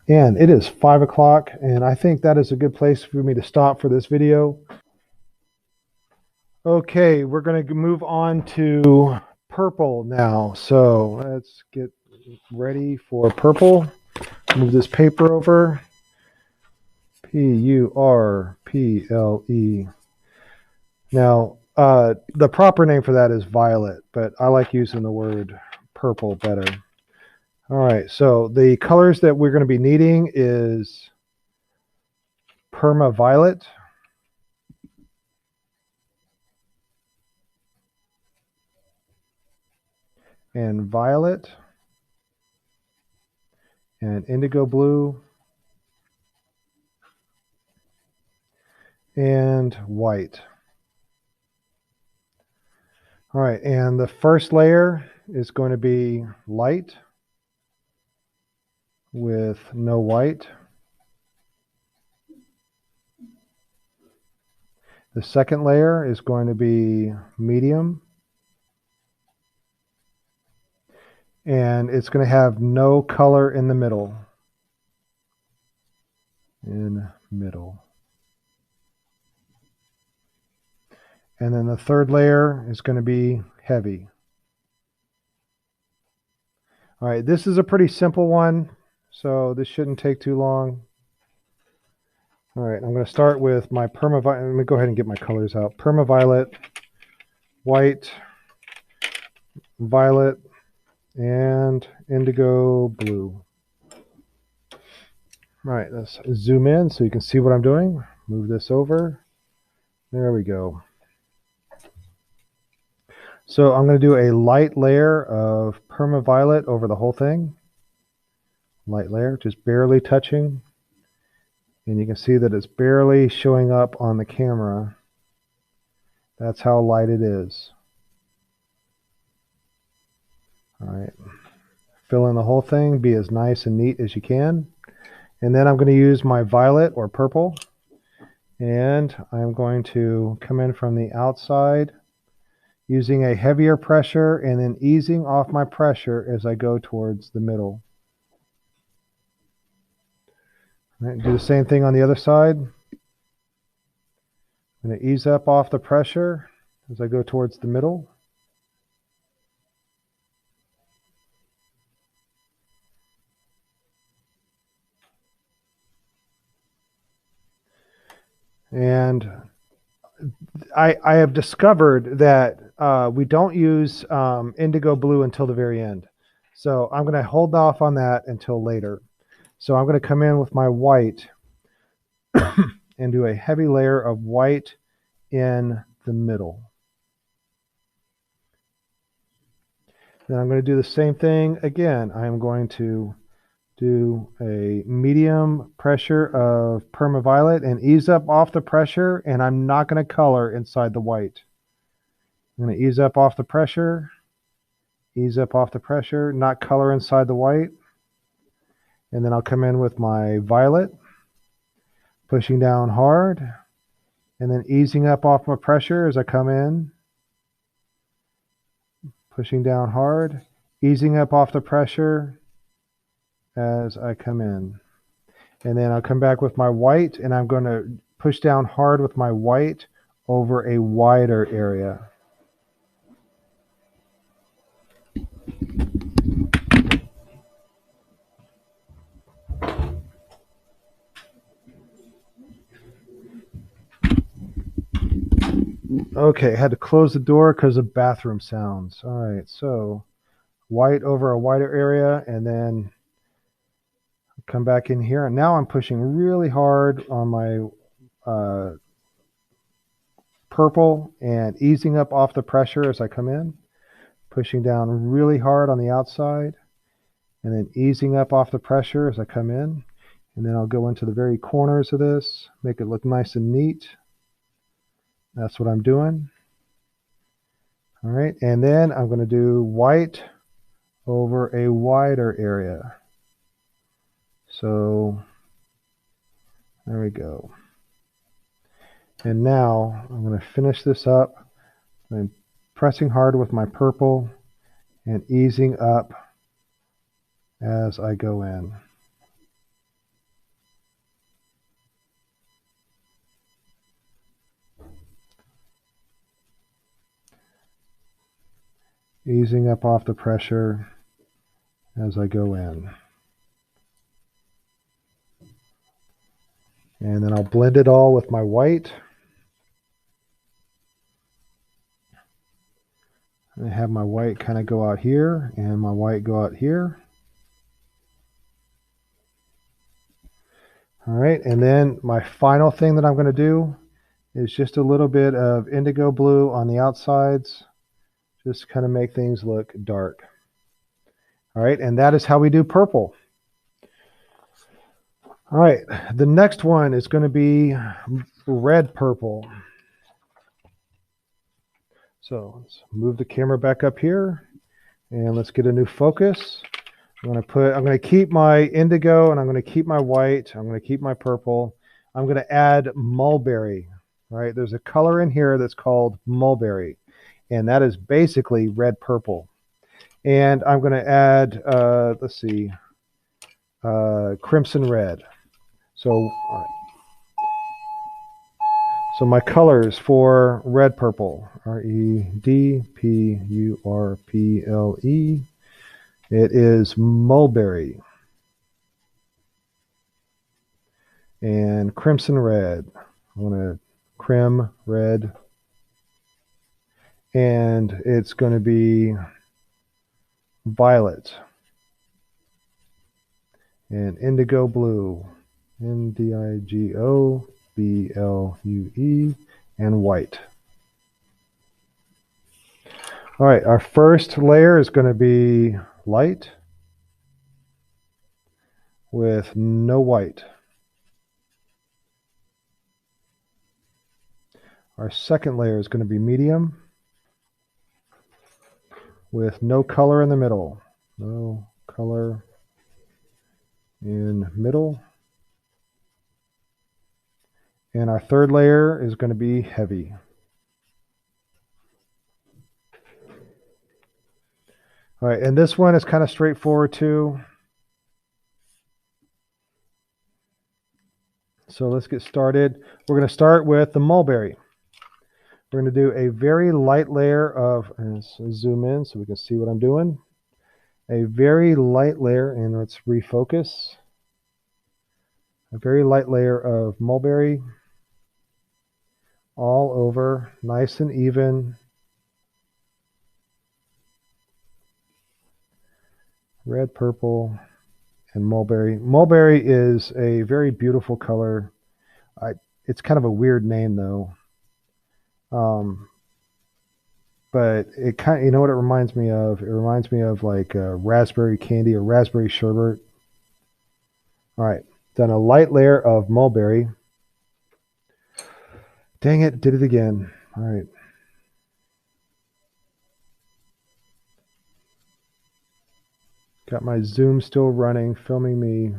And it is 5 o'clock, and I think that is a good place for me to stop for this video. Okay, we're going to move on to purple now. So let's get ready for purple. Move this paper over. Purple. Now, The proper name for that is violet, but I like using the word purple better. All right, so the colors that we're going to be needing is permaviolet, and violet, and indigo blue, and white. All right, and the first layer is going to be light with no white. The second layer is going to be medium, and it's going to have no color in the middle. And then the third layer is going to be heavy. All right, this is a pretty simple one, so this shouldn't take too long. All right, I'm going to start with my permaviolet. Let me go ahead and get my colors out. Permaviolet, white, violet, and indigo blue. All right, let's zoom in so you can see what I'm doing. Move this over. There we go. So I'm going to do a light layer of permaviolet over the whole thing. Light layer, just barely touching. And you can see that it's barely showing up on the camera. That's how light it is. All right. Fill in the whole thing. Be as nice and neat as you can. And then I'm going to use my violet or purple. And I'm going to come in from the outside using a heavier pressure and then easing off my pressure as I go towards the middle. All right, do the same thing on the other side. I'm going to ease up off the pressure as I go towards the middle. And I have discovered that we don't use indigo blue until the very end. So I'm going to hold off on that until later. So I'm going to come in with my white and do a heavy layer of white in the middle. Then I'm going to do the same thing again. I'm going to do a medium pressure of permaviolet and ease up off the pressure, and I'm not going to color inside the white. I'm going to ease up off the pressure, not color inside the white. And then I'll come in with my violet, pushing down hard, and then easing up off my pressure as I come in, pushing down hard, easing up off the pressure as I come in. And then I'll come back with my white, and I'm going to push down hard with my white over a wider area. Okay, I had to close the door because of bathroom sounds. All right, so white over a wider area, and then come back in here. And now I'm pushing really hard on my purple and easing up off the pressure as I come in, pushing down really hard on the outside, and then easing up off the pressure as I come in. And then I'll go into the very corners of this, make it look nice and neat. That's what I'm doing. All right, and then I'm going to do white over a wider area. So there we go. And now I'm going to finish this up. I'm pressing hard with my purple and easing up as I go in. Easing up off the pressure as I go in. And then I'll blend it all with my white. I have my white kind of go out here and my white go out here. All right, and then my final thing that I'm going to do is just a little bit of indigo blue on the outsides, just kind of make things look dark. All right, and that is how we do purple. All right, the next one is going to be red purple. So let's move the camera back up here and let's get a new focus. I'm going to keep my indigo and I'm going to keep my white. I'm going to keep my purple. I'm going to add mulberry. All right, there's a color in here that's called mulberry, and that is basically red purple. And I'm going to add, let's see, crimson red. So my colors for red purple, R-E-D-P-U-R-P-L-E. It is mulberry. And crimson red. I want to crim red. And it's going to be violet. And indigo blue. N-D-I-G-O-B-L-U-E, and white. All right, our first layer is going to be light with no white. Our second layer is going to be medium with no color in the middle. No color in middle. And our third layer is going to be heavy. All right, and this one is kind of straightforward too. So let's get started. We're going to start with the mulberry. We're going to do a very light layer of, let's zoom in so we can see what I'm doing. A very light layer, and let's refocus. A very light layer of mulberry. All over, nice and even. Red, purple, and mulberry. Mulberry is a very beautiful color. It's kind of a weird name though. But it kind of, you know what it reminds me of? It reminds me of like raspberry candy or raspberry sherbet. All right, then a light layer of mulberry. Dang it, did it again. All right. Got my Zoom still running, filming me.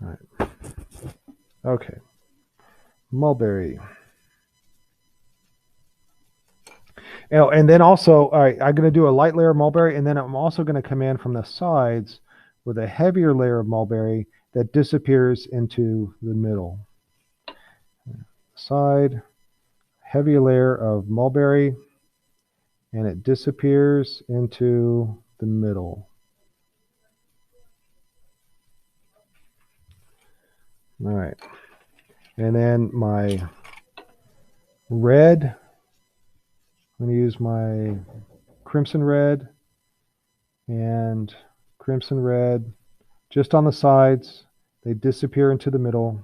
All right. Okay. Mulberry. Oh, and then also, all right, I'm going to do a light layer of mulberry, and then I'm also going to come in from the sides with a heavier layer of mulberry that disappears into the middle. Side, heavy layer of mulberry, and it disappears into the middle. All right. And then my red, I'm going to use my crimson red and crimson red just on the sides. They disappear into the middle.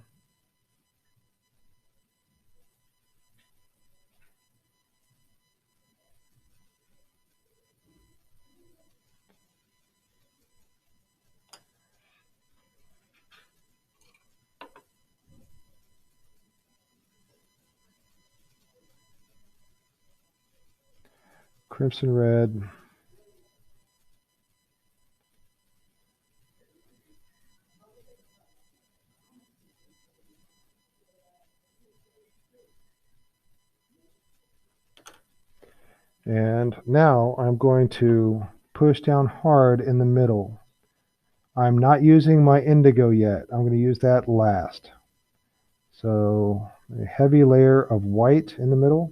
Crimson red. And now I'm going to push down hard in the middle. I'm not using my indigo yet. I'm going to use that last. So a heavy layer of white in the middle.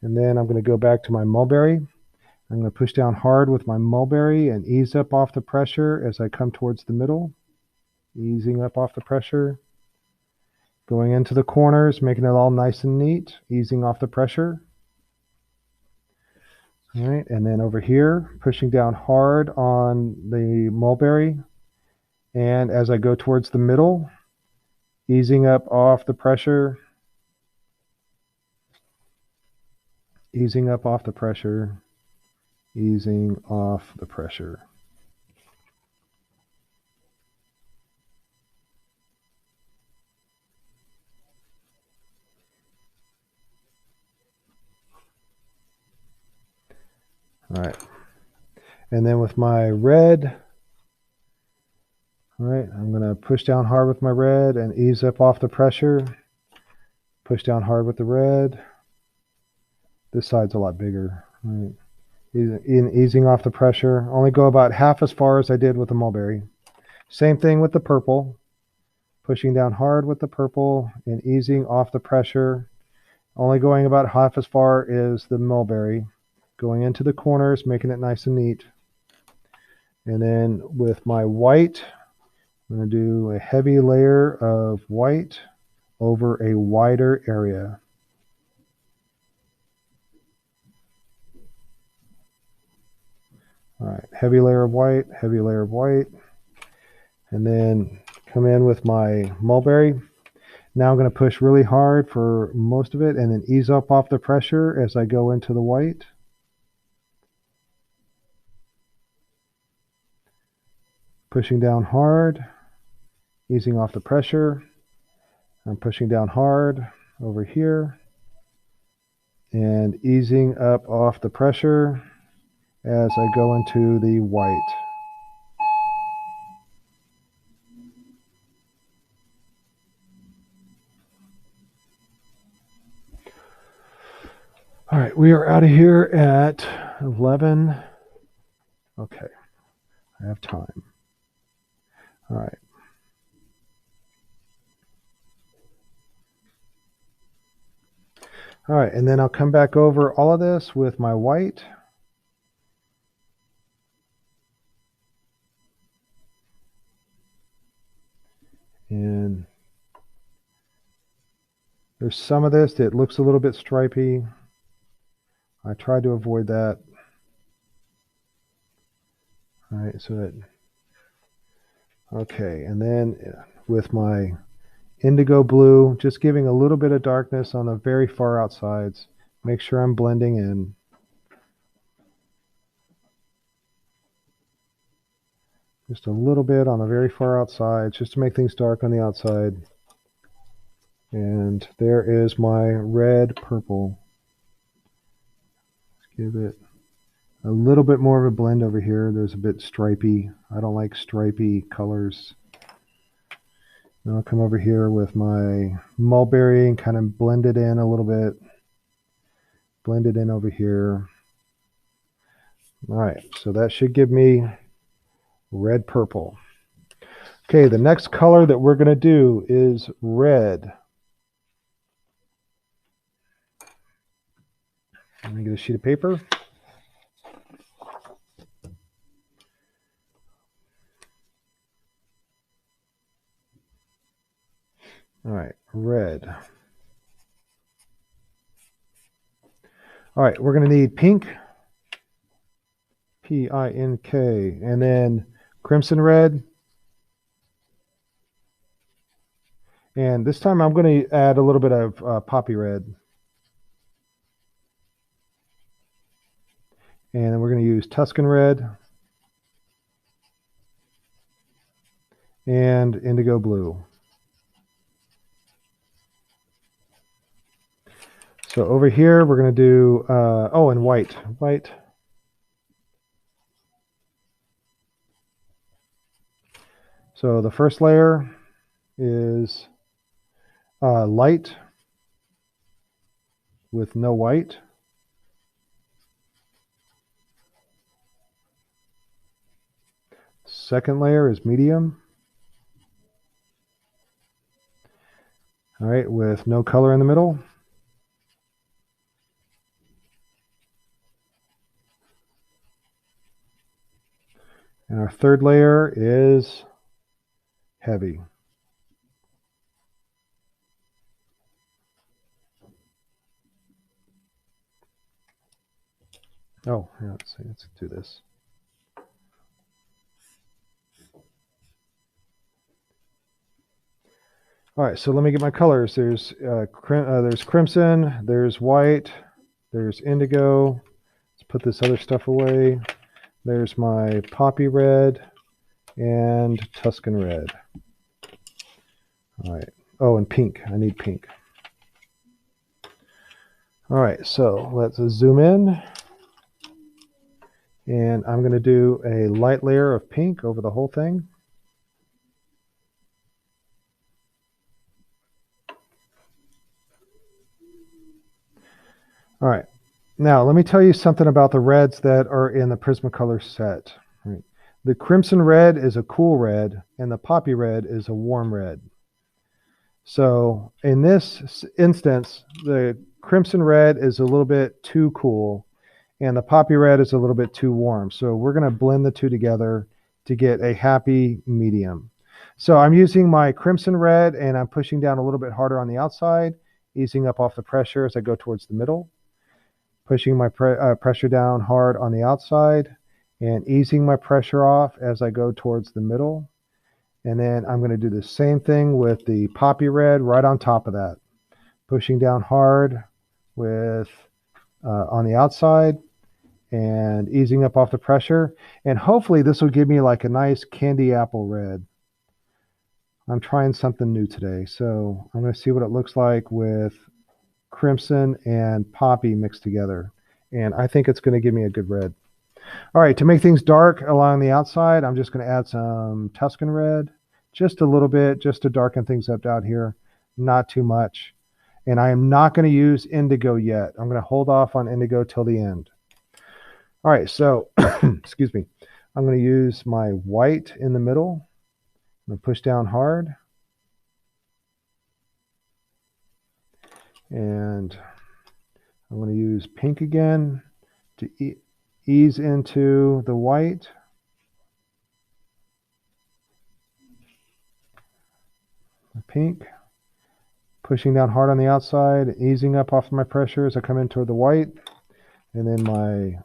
And then I'm going to go back to my mulberry. I'm going to push down hard with my mulberry and ease up off the pressure as I come towards the middle. Easing up off the pressure. Going into the corners, making it all nice and neat, easing off the pressure. All right, and then over here, pushing down hard on the mulberry. And as I go towards the middle, easing up off the pressure, easing up off the pressure, easing off the pressure. All right. And then with my red, all right, I'm going to push down hard with my red and ease up off the pressure. Push down hard with the red. This side's a lot bigger. All right. Easing off the pressure. Only go about half as far as I did with the mulberry. Same thing with the purple. Pushing down hard with the purple and easing off the pressure. Only going about half as far as the mulberry. Going into the corners, making it nice and neat. And then with my white, I'm going to do a heavy layer of white over a wider area. All right, heavy layer of white, heavy layer of white. And then come in with my mulberry. Now I'm going to push really hard for most of it and then ease up off the pressure as I go into the white. Pushing down hard, easing off the pressure. I'm pushing down hard over here and easing up off the pressure as I go into the white. All right, we are out of here at 11. Okay, I have time. All right. All right, and then I'll come back over all of this with my white. And there's some of this that looks a little bit stripy. I tried to avoid that. All right, so that, okay, and then with my indigo blue, just giving a little bit of darkness on the very far outsides. Make sure I'm blending in. Just a little bit on the very far outside, just to make things dark on the outside. And there is my red purple. Let's give it a little bit more of a blend over here. There's a bit stripy. I don't like stripy colors. Then I'll come over here with my mulberry and kind of blend it in a little bit. Blend it in over here. All right, so that should give me red purple. Okay, the next color that we're going to do is red. Let me get a sheet of paper. All right, red. All right, we're going to need pink, P-I-N-K, and then crimson red. And this time I'm going to add a little bit of poppy red. And then we're going to use Tuscan red and indigo blue. So over here we're going to do, oh, and white. White. So the first layer is light with no white. Second layer is medium. All right, with no color in the middle. And our third layer is heavy. Oh, yeah, let's see. Let's do this. All right, so let me get my colors. There's crimson, there's white, there's indigo. Let's put this other stuff away. There's my poppy red and Tuscan red. All right. Oh, and pink. I need pink. All right, so let's zoom in. And I'm going to do a light layer of pink over the whole thing. All right. Now, let me tell you something about the reds that are in the Prismacolor set. Right. The crimson red is a cool red, and the poppy red is a warm red. So in this instance, the crimson red is a little bit too cool, and the poppy red is a little bit too warm. So we're going to blend the two together to get a happy medium. So I'm using my crimson red, and I'm pushing down a little bit harder on the outside, easing up off the pressure as I go towards the middle. Pushing my pressure down hard on the outside and easing my pressure off as I go towards the middle. And then I'm going to do the same thing with the poppy red right on top of that. Pushing down hard with on the outside and easing up off the pressure. And hopefully this will give me like a nice candy apple red. I'm trying something new today. So I'm going to see what it looks like with crimson and poppy mixed together, and I think it's going to give me a good red. All right, to make things dark along the outside, I'm just going to add some Tuscan red, just a little bit, just to darken things up out here, not too much. And I am not going to use indigo yet. I'm going to hold off on indigo till the end. All right, so excuse me, I'm going to use my white in the middle. I'm going to push down hard. And I'm going to use pink again to ease into the white. Pink. Pushing down hard on the outside, easing up off my pressure as I come in toward the white. And then my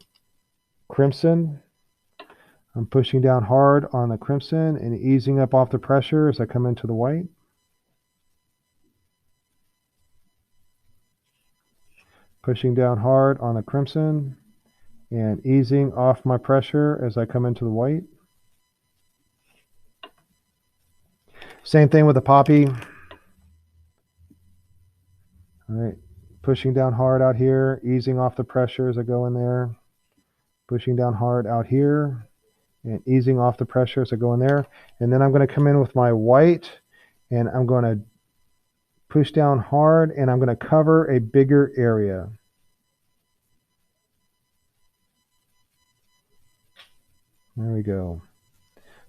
crimson. I'm pushing down hard on the crimson and easing up off the pressure as I come into the white. Pushing down hard on the crimson and easing off my pressure as I come into the white. Same thing with the poppy. All right, pushing down hard out here, easing off the pressure as I go in there. Pushing down hard out here and easing off the pressure as I go in there. And then I'm going to come in with my white and I'm going to push down hard and I'm going to cover a bigger area. There we go.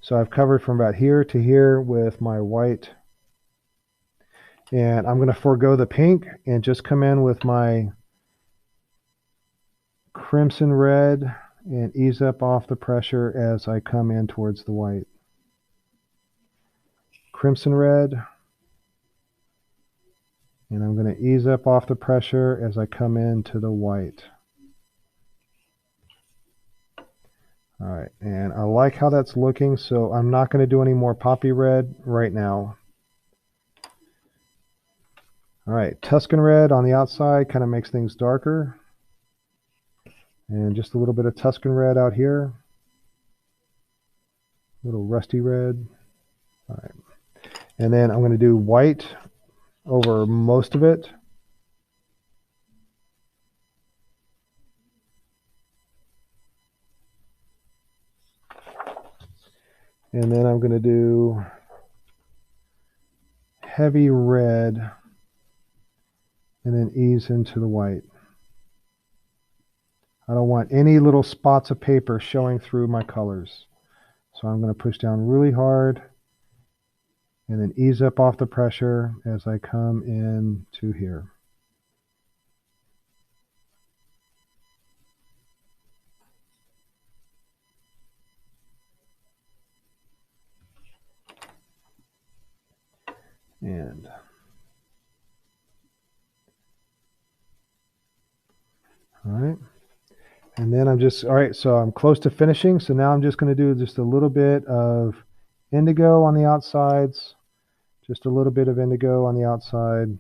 So I've covered from about here to here with my white. And I'm going to forego the pink and just come in with my crimson red and ease up off the pressure as I come in towards the white. Crimson red. And I'm going to ease up off the pressure as I come into the white. All right, and I like how that's looking, so I'm not going to do any more poppy red right now. All right, Tuscan red on the outside kind of makes things darker. And just a little bit of Tuscan red out here. A little rusty red. All right. And then I'm going to do white over most of it. And then I'm going to do heavy red and then ease into the white. I don't want any little spots of paper showing through my colors. So I'm going to push down really hard and then ease up off the pressure as I come in to here. And all right. And then I'm just, all right, so I'm close to finishing. So now I'm just going to do just a little bit of indigo on the outsides. Just a little bit of indigo on the outside.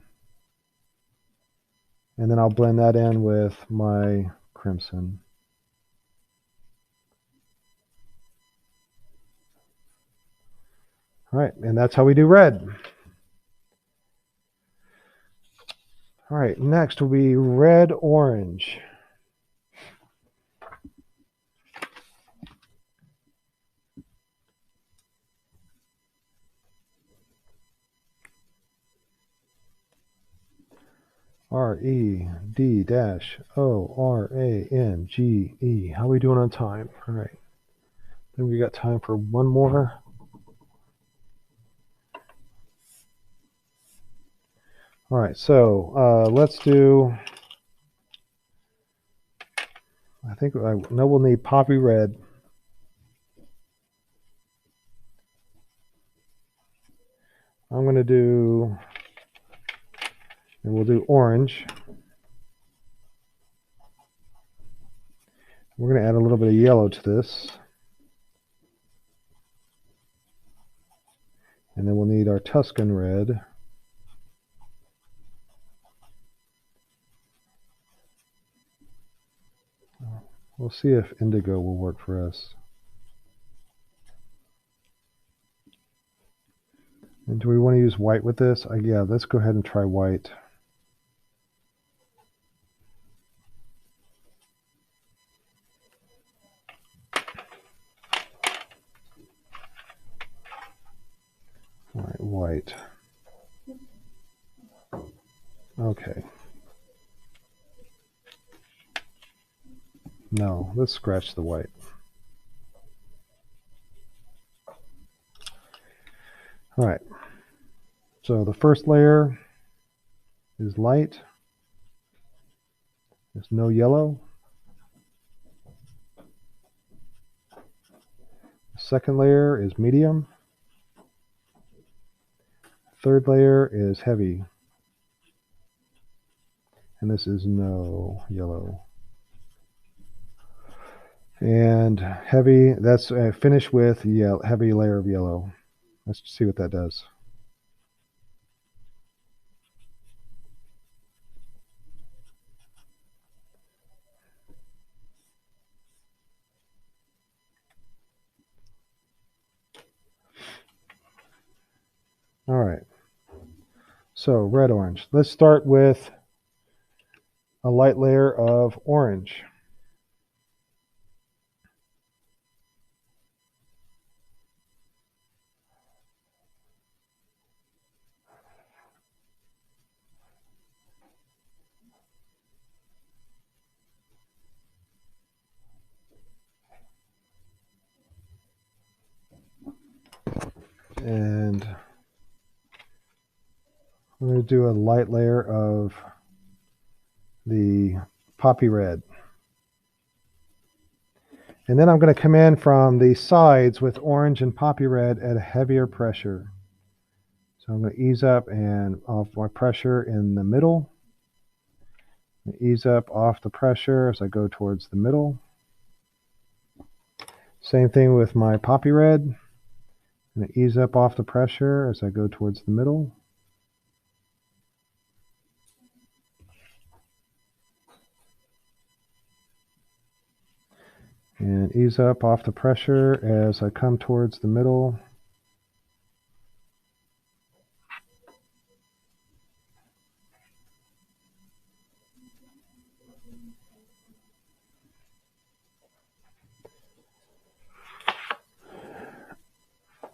And then I'll blend that in with my crimson. All right, and that's how we do red. All right, next will be red orange. RED-ORANGE. How are we doing on time? All right. Then we got time for one more. All right, so let's do, I know we'll need poppy red. I'm going to do, and we'll do orange. We're going to add a little bit of yellow to this. And then we'll need our Tuscan red. We'll see if indigo will work for us. And do we want to use white with this? Yeah, let's go ahead and try white. All right, white. Okay. No, let's scratch the white. All right. So the first layer is light. There's no yellow. The second layer is medium. Third layer is heavy. And this is no yellow. And heavy, that's finish with heavy layer of yellow. Let's see what that does. All right. So red orange. Let's start with a light layer of orange. And I'm going to do a light layer of the poppy red. And then I'm going to come in from the sides with orange and poppy red at a heavier pressure. So I'm going to ease up and off my pressure in the middle. Ease up off the pressure as I go towards the middle. Same thing with my poppy red. I'm going to ease up off the pressure as I go towards the middle. And ease up off the pressure as I come towards the middle.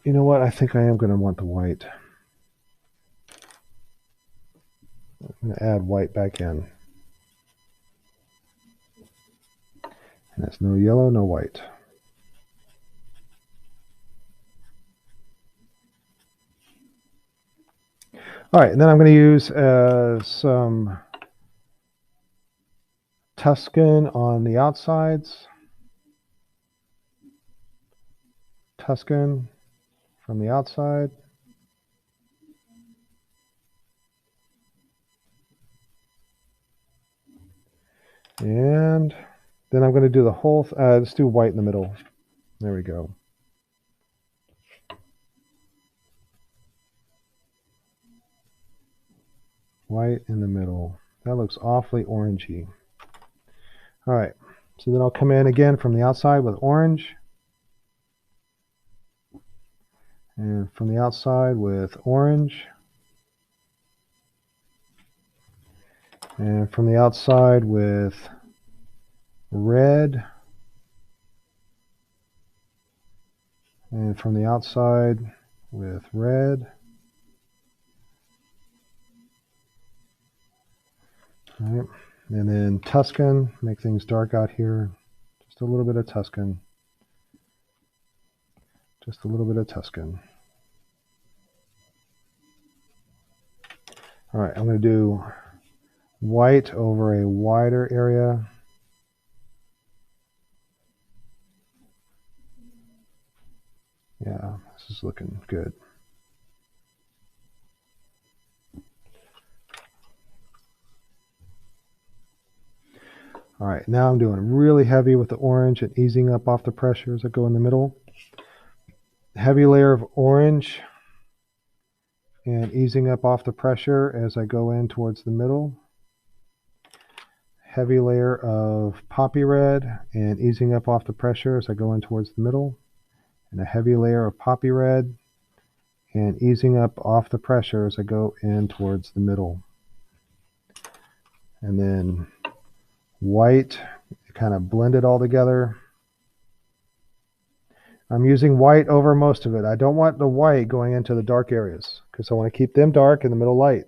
You know what? I think I am going to want the white. I'm going to add white back in. And that's no yellow, no white. All right, and then I'm going to use some Tuscan on the outsides. Tuscan from the outside. And Then I'm going to do the whole, let's do white in the middle. There we go. White in the middle. That looks awfully orangey. All right, so then I'll come in again from the outside with orange. And from the outside with orange. And from the outside with red. And from the outside with red. All right. And then Tuscan, make things dark out here. Just a little bit of Tuscan. Just a little bit of Tuscan. All right, I'm going to do white over a wider area. Yeah, this is looking good. All right, now I'm doing really heavy with the orange and easing up off the pressure as I go in the middle. Heavy layer of orange and easing up off the pressure as I go in towards the middle. Heavy layer of poppy red and easing up off the pressure as I go in towards the middle. And a heavy layer of poppy red and easing up off the pressure as I go in towards the middle. And then white, kind of blend it all together. I'm using white over most of it. I don't want the white going into the dark areas because I want to keep them dark and the middle light.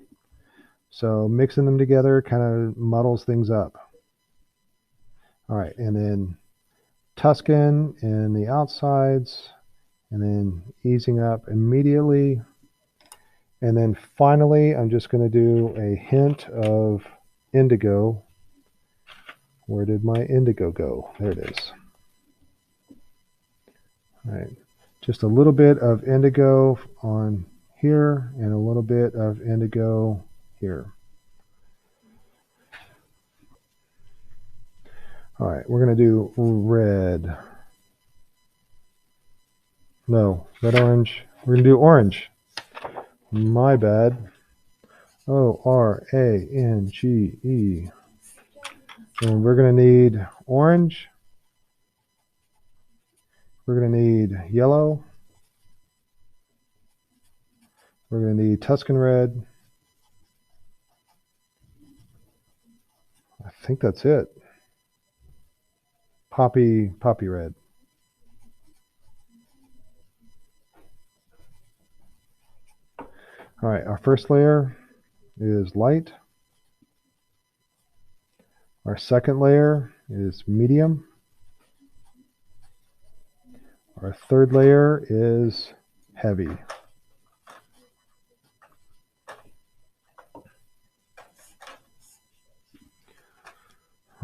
So mixing them together kind of muddles things up. All right, and then Tuscan in the outsides, and then easing up immediately. And then finally, I'm just going to do a hint of indigo. Where did my indigo go? There it is. All right, just a little bit of indigo on here and a little bit of indigo here. All right, we're going to do red. No, red, orange. We're going to do orange. My bad. O-R-A-N-G-E. And we're going to need orange. We're going to need yellow. We're going to need Tuscan red. I think that's it. Poppy red. All right, our first layer is light. Our second layer is medium. Our third layer is heavy.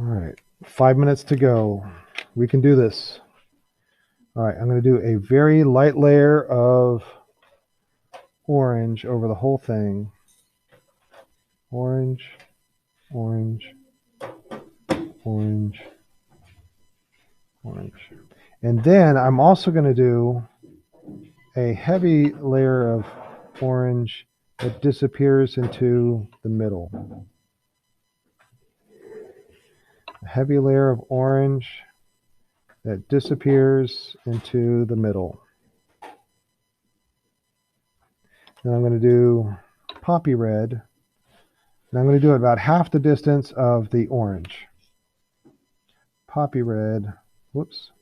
All right, 5 minutes to go. We can do this. All right, I'm going to do a very light layer of orange over the whole thing. Orange, orange, orange, orange. And then I'm also going to do a heavy layer of orange that disappears into the middle. A heavy layer of orange that disappears into the middle. Then I'm going to do poppy red. And I'm going to do it about half the distance of the orange. Poppy red, whoops.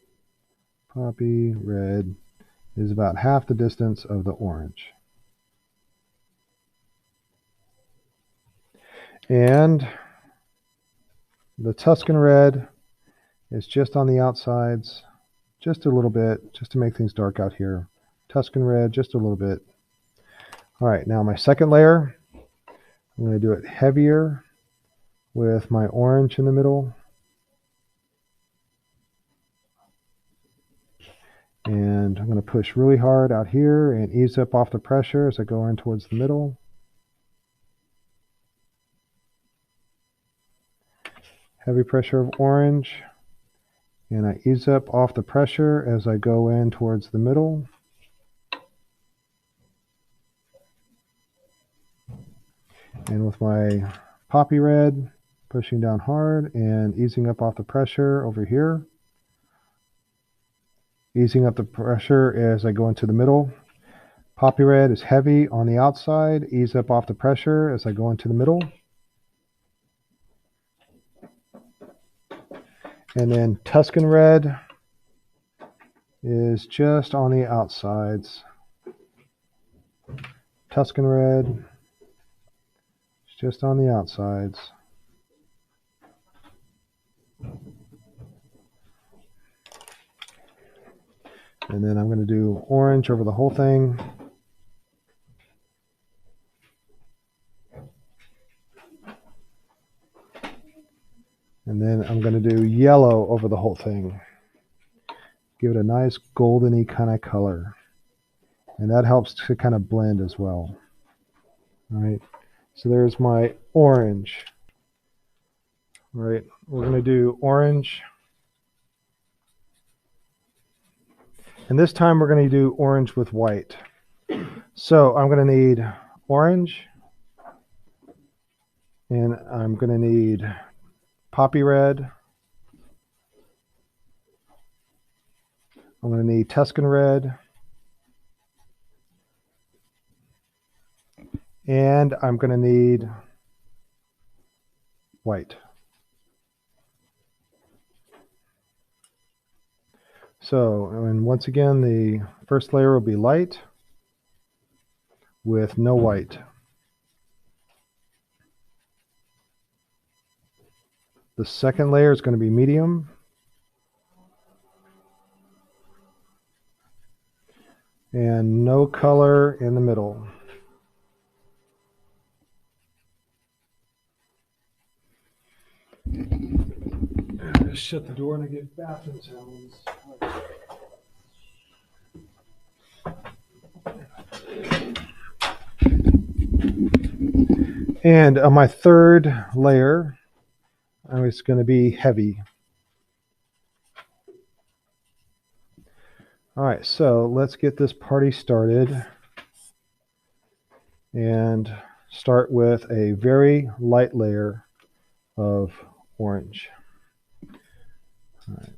Poppy red is about half the distance of the orange. And the Tuscan red is just on the outsides, just a little bit, just to make things dark out here. Tuscan red, just a little bit. All right, now my second layer, I'm going to do it heavier with my orange in the middle. And I'm going to push really hard out here and ease up off the pressure as I go in towards the middle. Heavy pressure of orange And I ease up off the pressure as I go in towards the middle. And with my poppy red, pushing down hard and easing up off the pressure over here. Easing up the pressure as I go into the middle. Poppy red is heavy on the outside. Ease up off the pressure as I go into the middle. And then Tuscan red is just on the outsides. Tuscan red is just on the outsides. And then I'm going to do orange over the whole thing. And then I'm going to do yellow over the whole thing. Give it a nice goldeny kind of color. And that helps to kind of blend as well. All right. So there's my orange. All right. We're going to do orange. And this time we're going to do orange with white. So I'm going to need orange. And I'm going to need poppy red. I'm going to need Tuscan red. And I'm going to need white. So, and once again, the first layer will be light with no white. The second layer is going to be medium. And no color in the middle. Just shut the door and I get bathroom sounds. And on my third layer, it's going to be heavy. All right, so let's get this party started and start with a very light layer of orange. All right.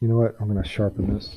You know what? I'm going to sharpen this.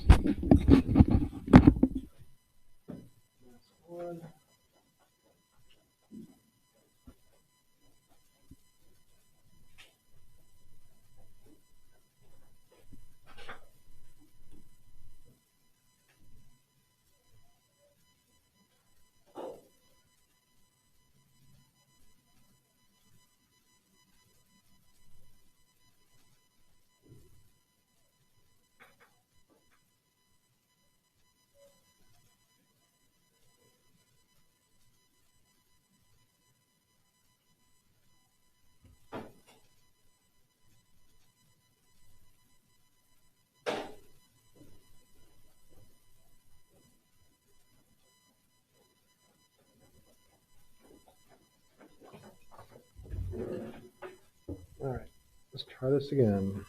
All right, let's try this again.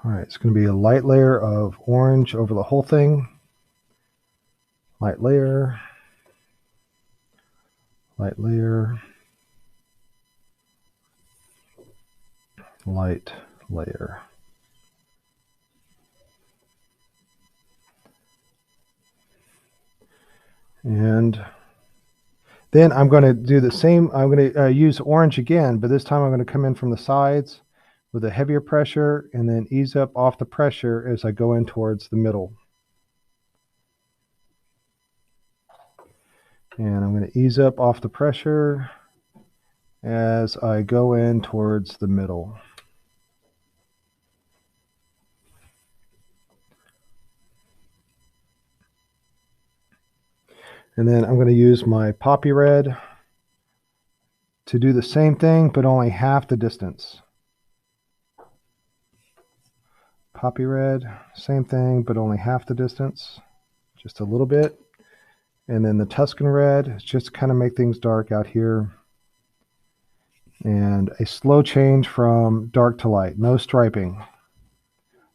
All right, it's going to be a light layer of orange over the whole thing. Light layer. Light layer. Light layer. And then I'm going to do the same. I'm going to use orange again, but this time I'm going to come in from the sides with a heavier pressure and then ease up off the pressure as I go in towards the middle. And I'm going to ease up off the pressure as I go in towards the middle. And then I'm going to use my poppy red to do the same thing, but only half the distance. Poppy red, same thing, but only half the distance, just a little bit. And then the Tuscan red, just kind of make things dark out here. And a slow change from dark to light. No striping.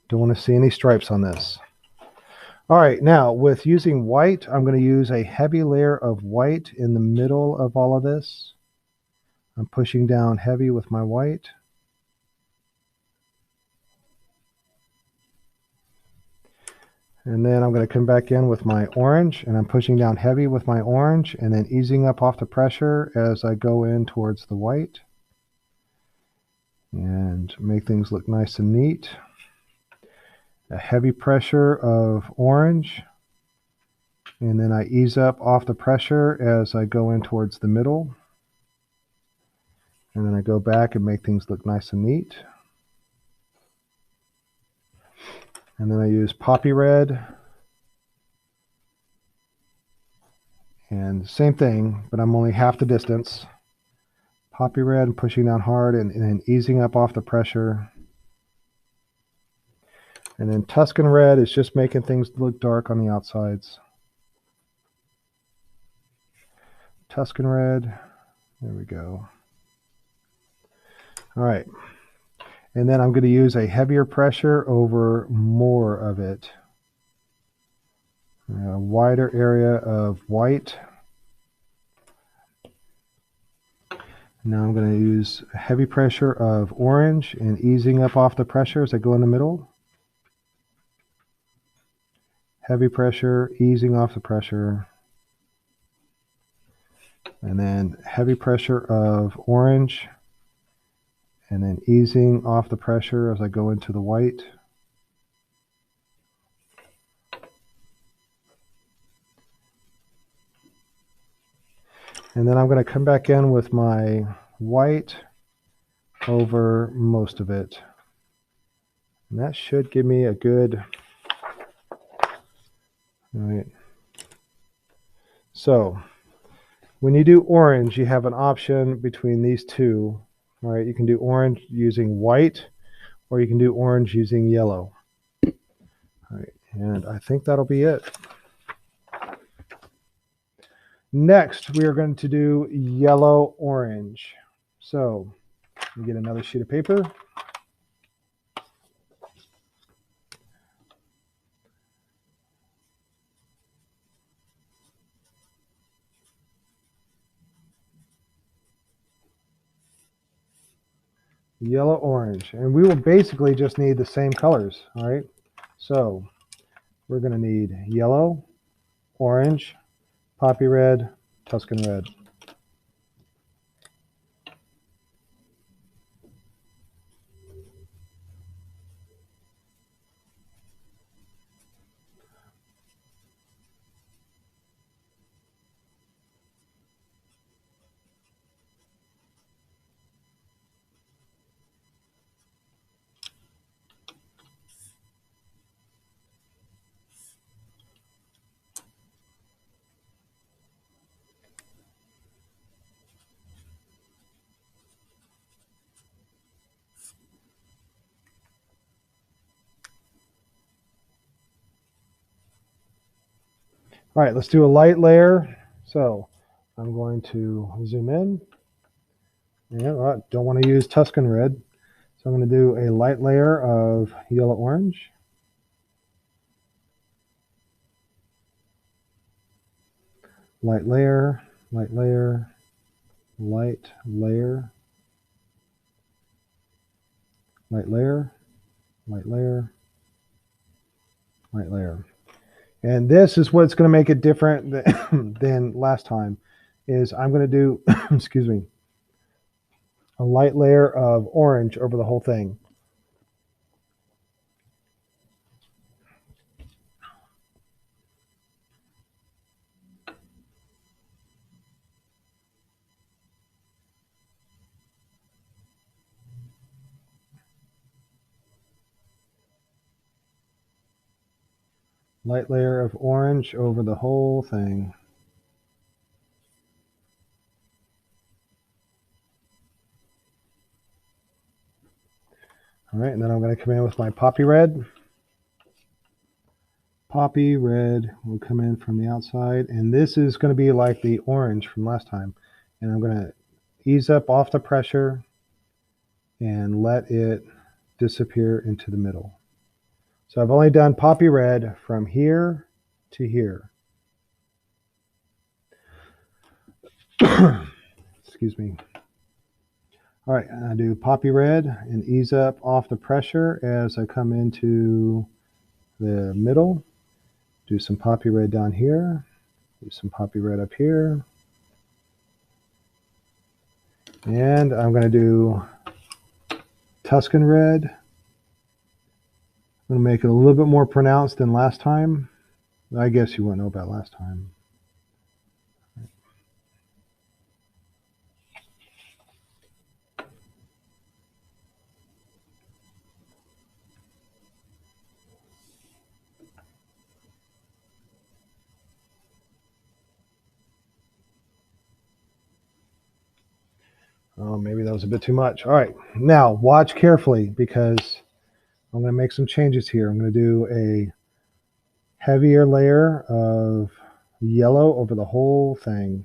Don't want to see any stripes on this. All right, now with using white, I'm going to use a heavy layer of white in the middle of all of this. I'm pushing down heavy with my white. And then I'm going to come back in with my orange, and I'm pushing down heavy with my orange, and then easing up off the pressure as I go in towards the white. And make things look nice and neat. A heavy pressure of orange, and then I ease up off the pressure as I go in towards the middle. And then I go back and make things look nice and neat. And then I use poppy red. And same thing, but I'm only half the distance. Poppy red and pushing down hard and then easing up off the pressure. And then Tuscan red is just making things look dark on the outsides. Tuscan red, there we go. All right, and then I'm going to use a heavier pressure over more of it. A wider area of white. Now I'm going to use a heavy pressure of orange and easing up off the pressure as I go in the middle. Heavy pressure, easing off the pressure. And then heavy pressure of orange. And then easing off the pressure as I go into the white. And then I'm going to come back in with my white over most of it. And that should give me a good... All right. So when you do orange, you have an option between these two. All right, you can do orange using white, or you can do orange using yellow. All right, and I think that'll be it. Next, we are going to do yellow orange. So, let me get another sheet of paper. Yellow orange, and we will basically just need the same colors. All right, so we're going to need yellow, orange, poppy red, Tuscan red. All right, let's do a light layer. So I'm going to zoom in. And I don't want to use Tuscan red. So I'm going to do a light layer of yellow orange. Light layer, light layer, light layer, light layer, light layer, light layer. And this is what's going to make it different than last time, is I'm going to do, excuse me, a light layer of orange over the whole thing. Light layer of orange over the whole thing. All right, and then I'm going to come in with my poppy red poppy red will come in from the outside, and this is going to be like the orange from last time. And I'm going to ease up off the pressure and let it disappear into the middle. So I've only done poppy red from here to here. Excuse me. All right, I do poppy red and ease up off the pressure as I come into the middle. Do some poppy red down here. Do some poppy red up here. And I'm going to do Tuscan red. I'm going to make it a little bit more pronounced than last time. I guess you wouldn't know about last time. Oh, maybe that was a bit too much. All right, now watch carefully because I'm going to make some changes here. I'm going to do a heavier layer of yellow over the whole thing.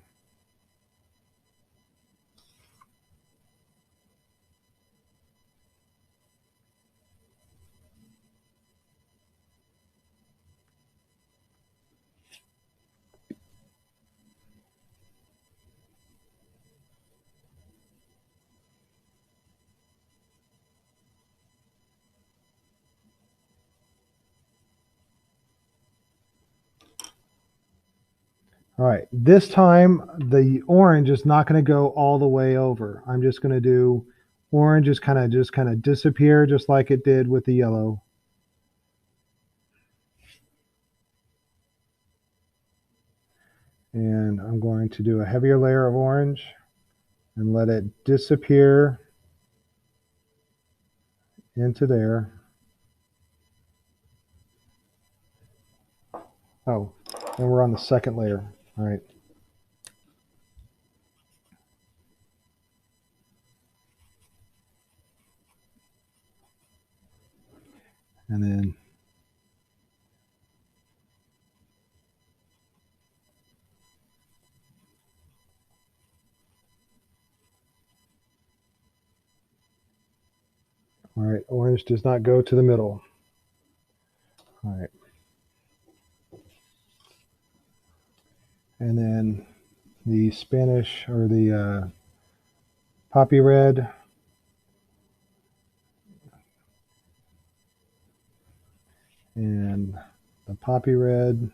All right, this time the orange is not going to go all the way over. I'm just going to do orange is kind of disappear just like it did with the yellow. And I'm going to do a heavier layer of orange and let it disappear into there. Oh, and we're on the second layer. All right. And then all right, orange does not go to the middle. All right. And then the Spanish or the poppy red. And the poppy red.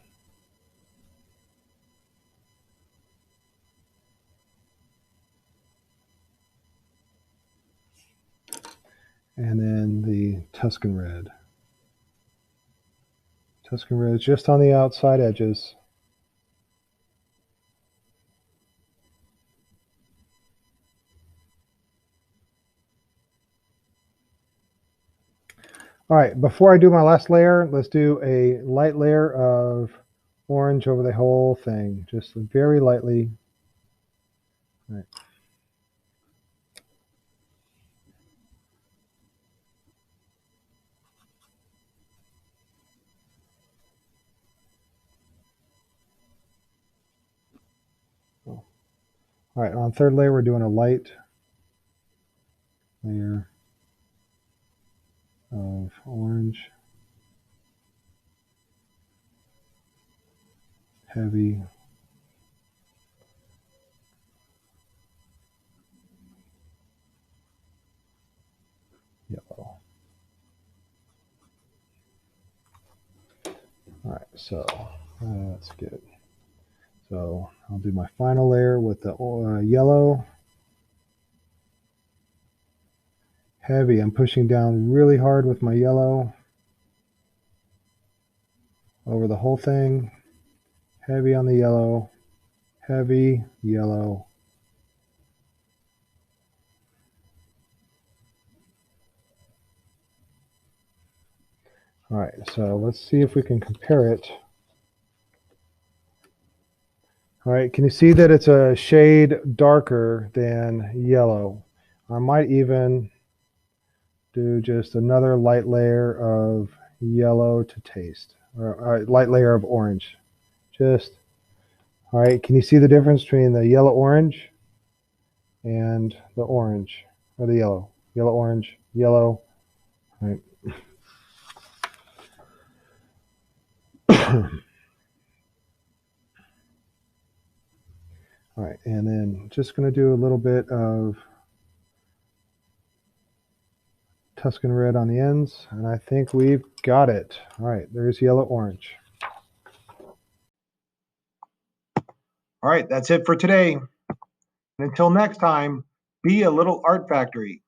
And then the Tuscan red. Tuscan red is just on the outside edges. All right, before I do my last layer, let's do a light layer of orange over the whole thing, just very lightly. All right. All right, on third layer, we're doing a light layer of orange, heavy, yellow. All right, so that's good. So I'll do my final layer with the yellow. Heavy, I'm pushing down really hard with my yellow over the whole thing. Heavy on the yellow, heavy yellow. All right, so let's see if we can compare it. All right, can you see that it's a shade darker than yellow? I might even do just another light layer of yellow to taste. or a light layer of orange. Just, all right, can you see the difference between the yellow orange and the orange, or the yellow? Yellow, orange, yellow, right? All right, and then just going to do a little bit of Tuscan red on the ends, and I think we've got it. All right, there's yellow, orange. All right, that's it for today. And until next time, be a little art factory.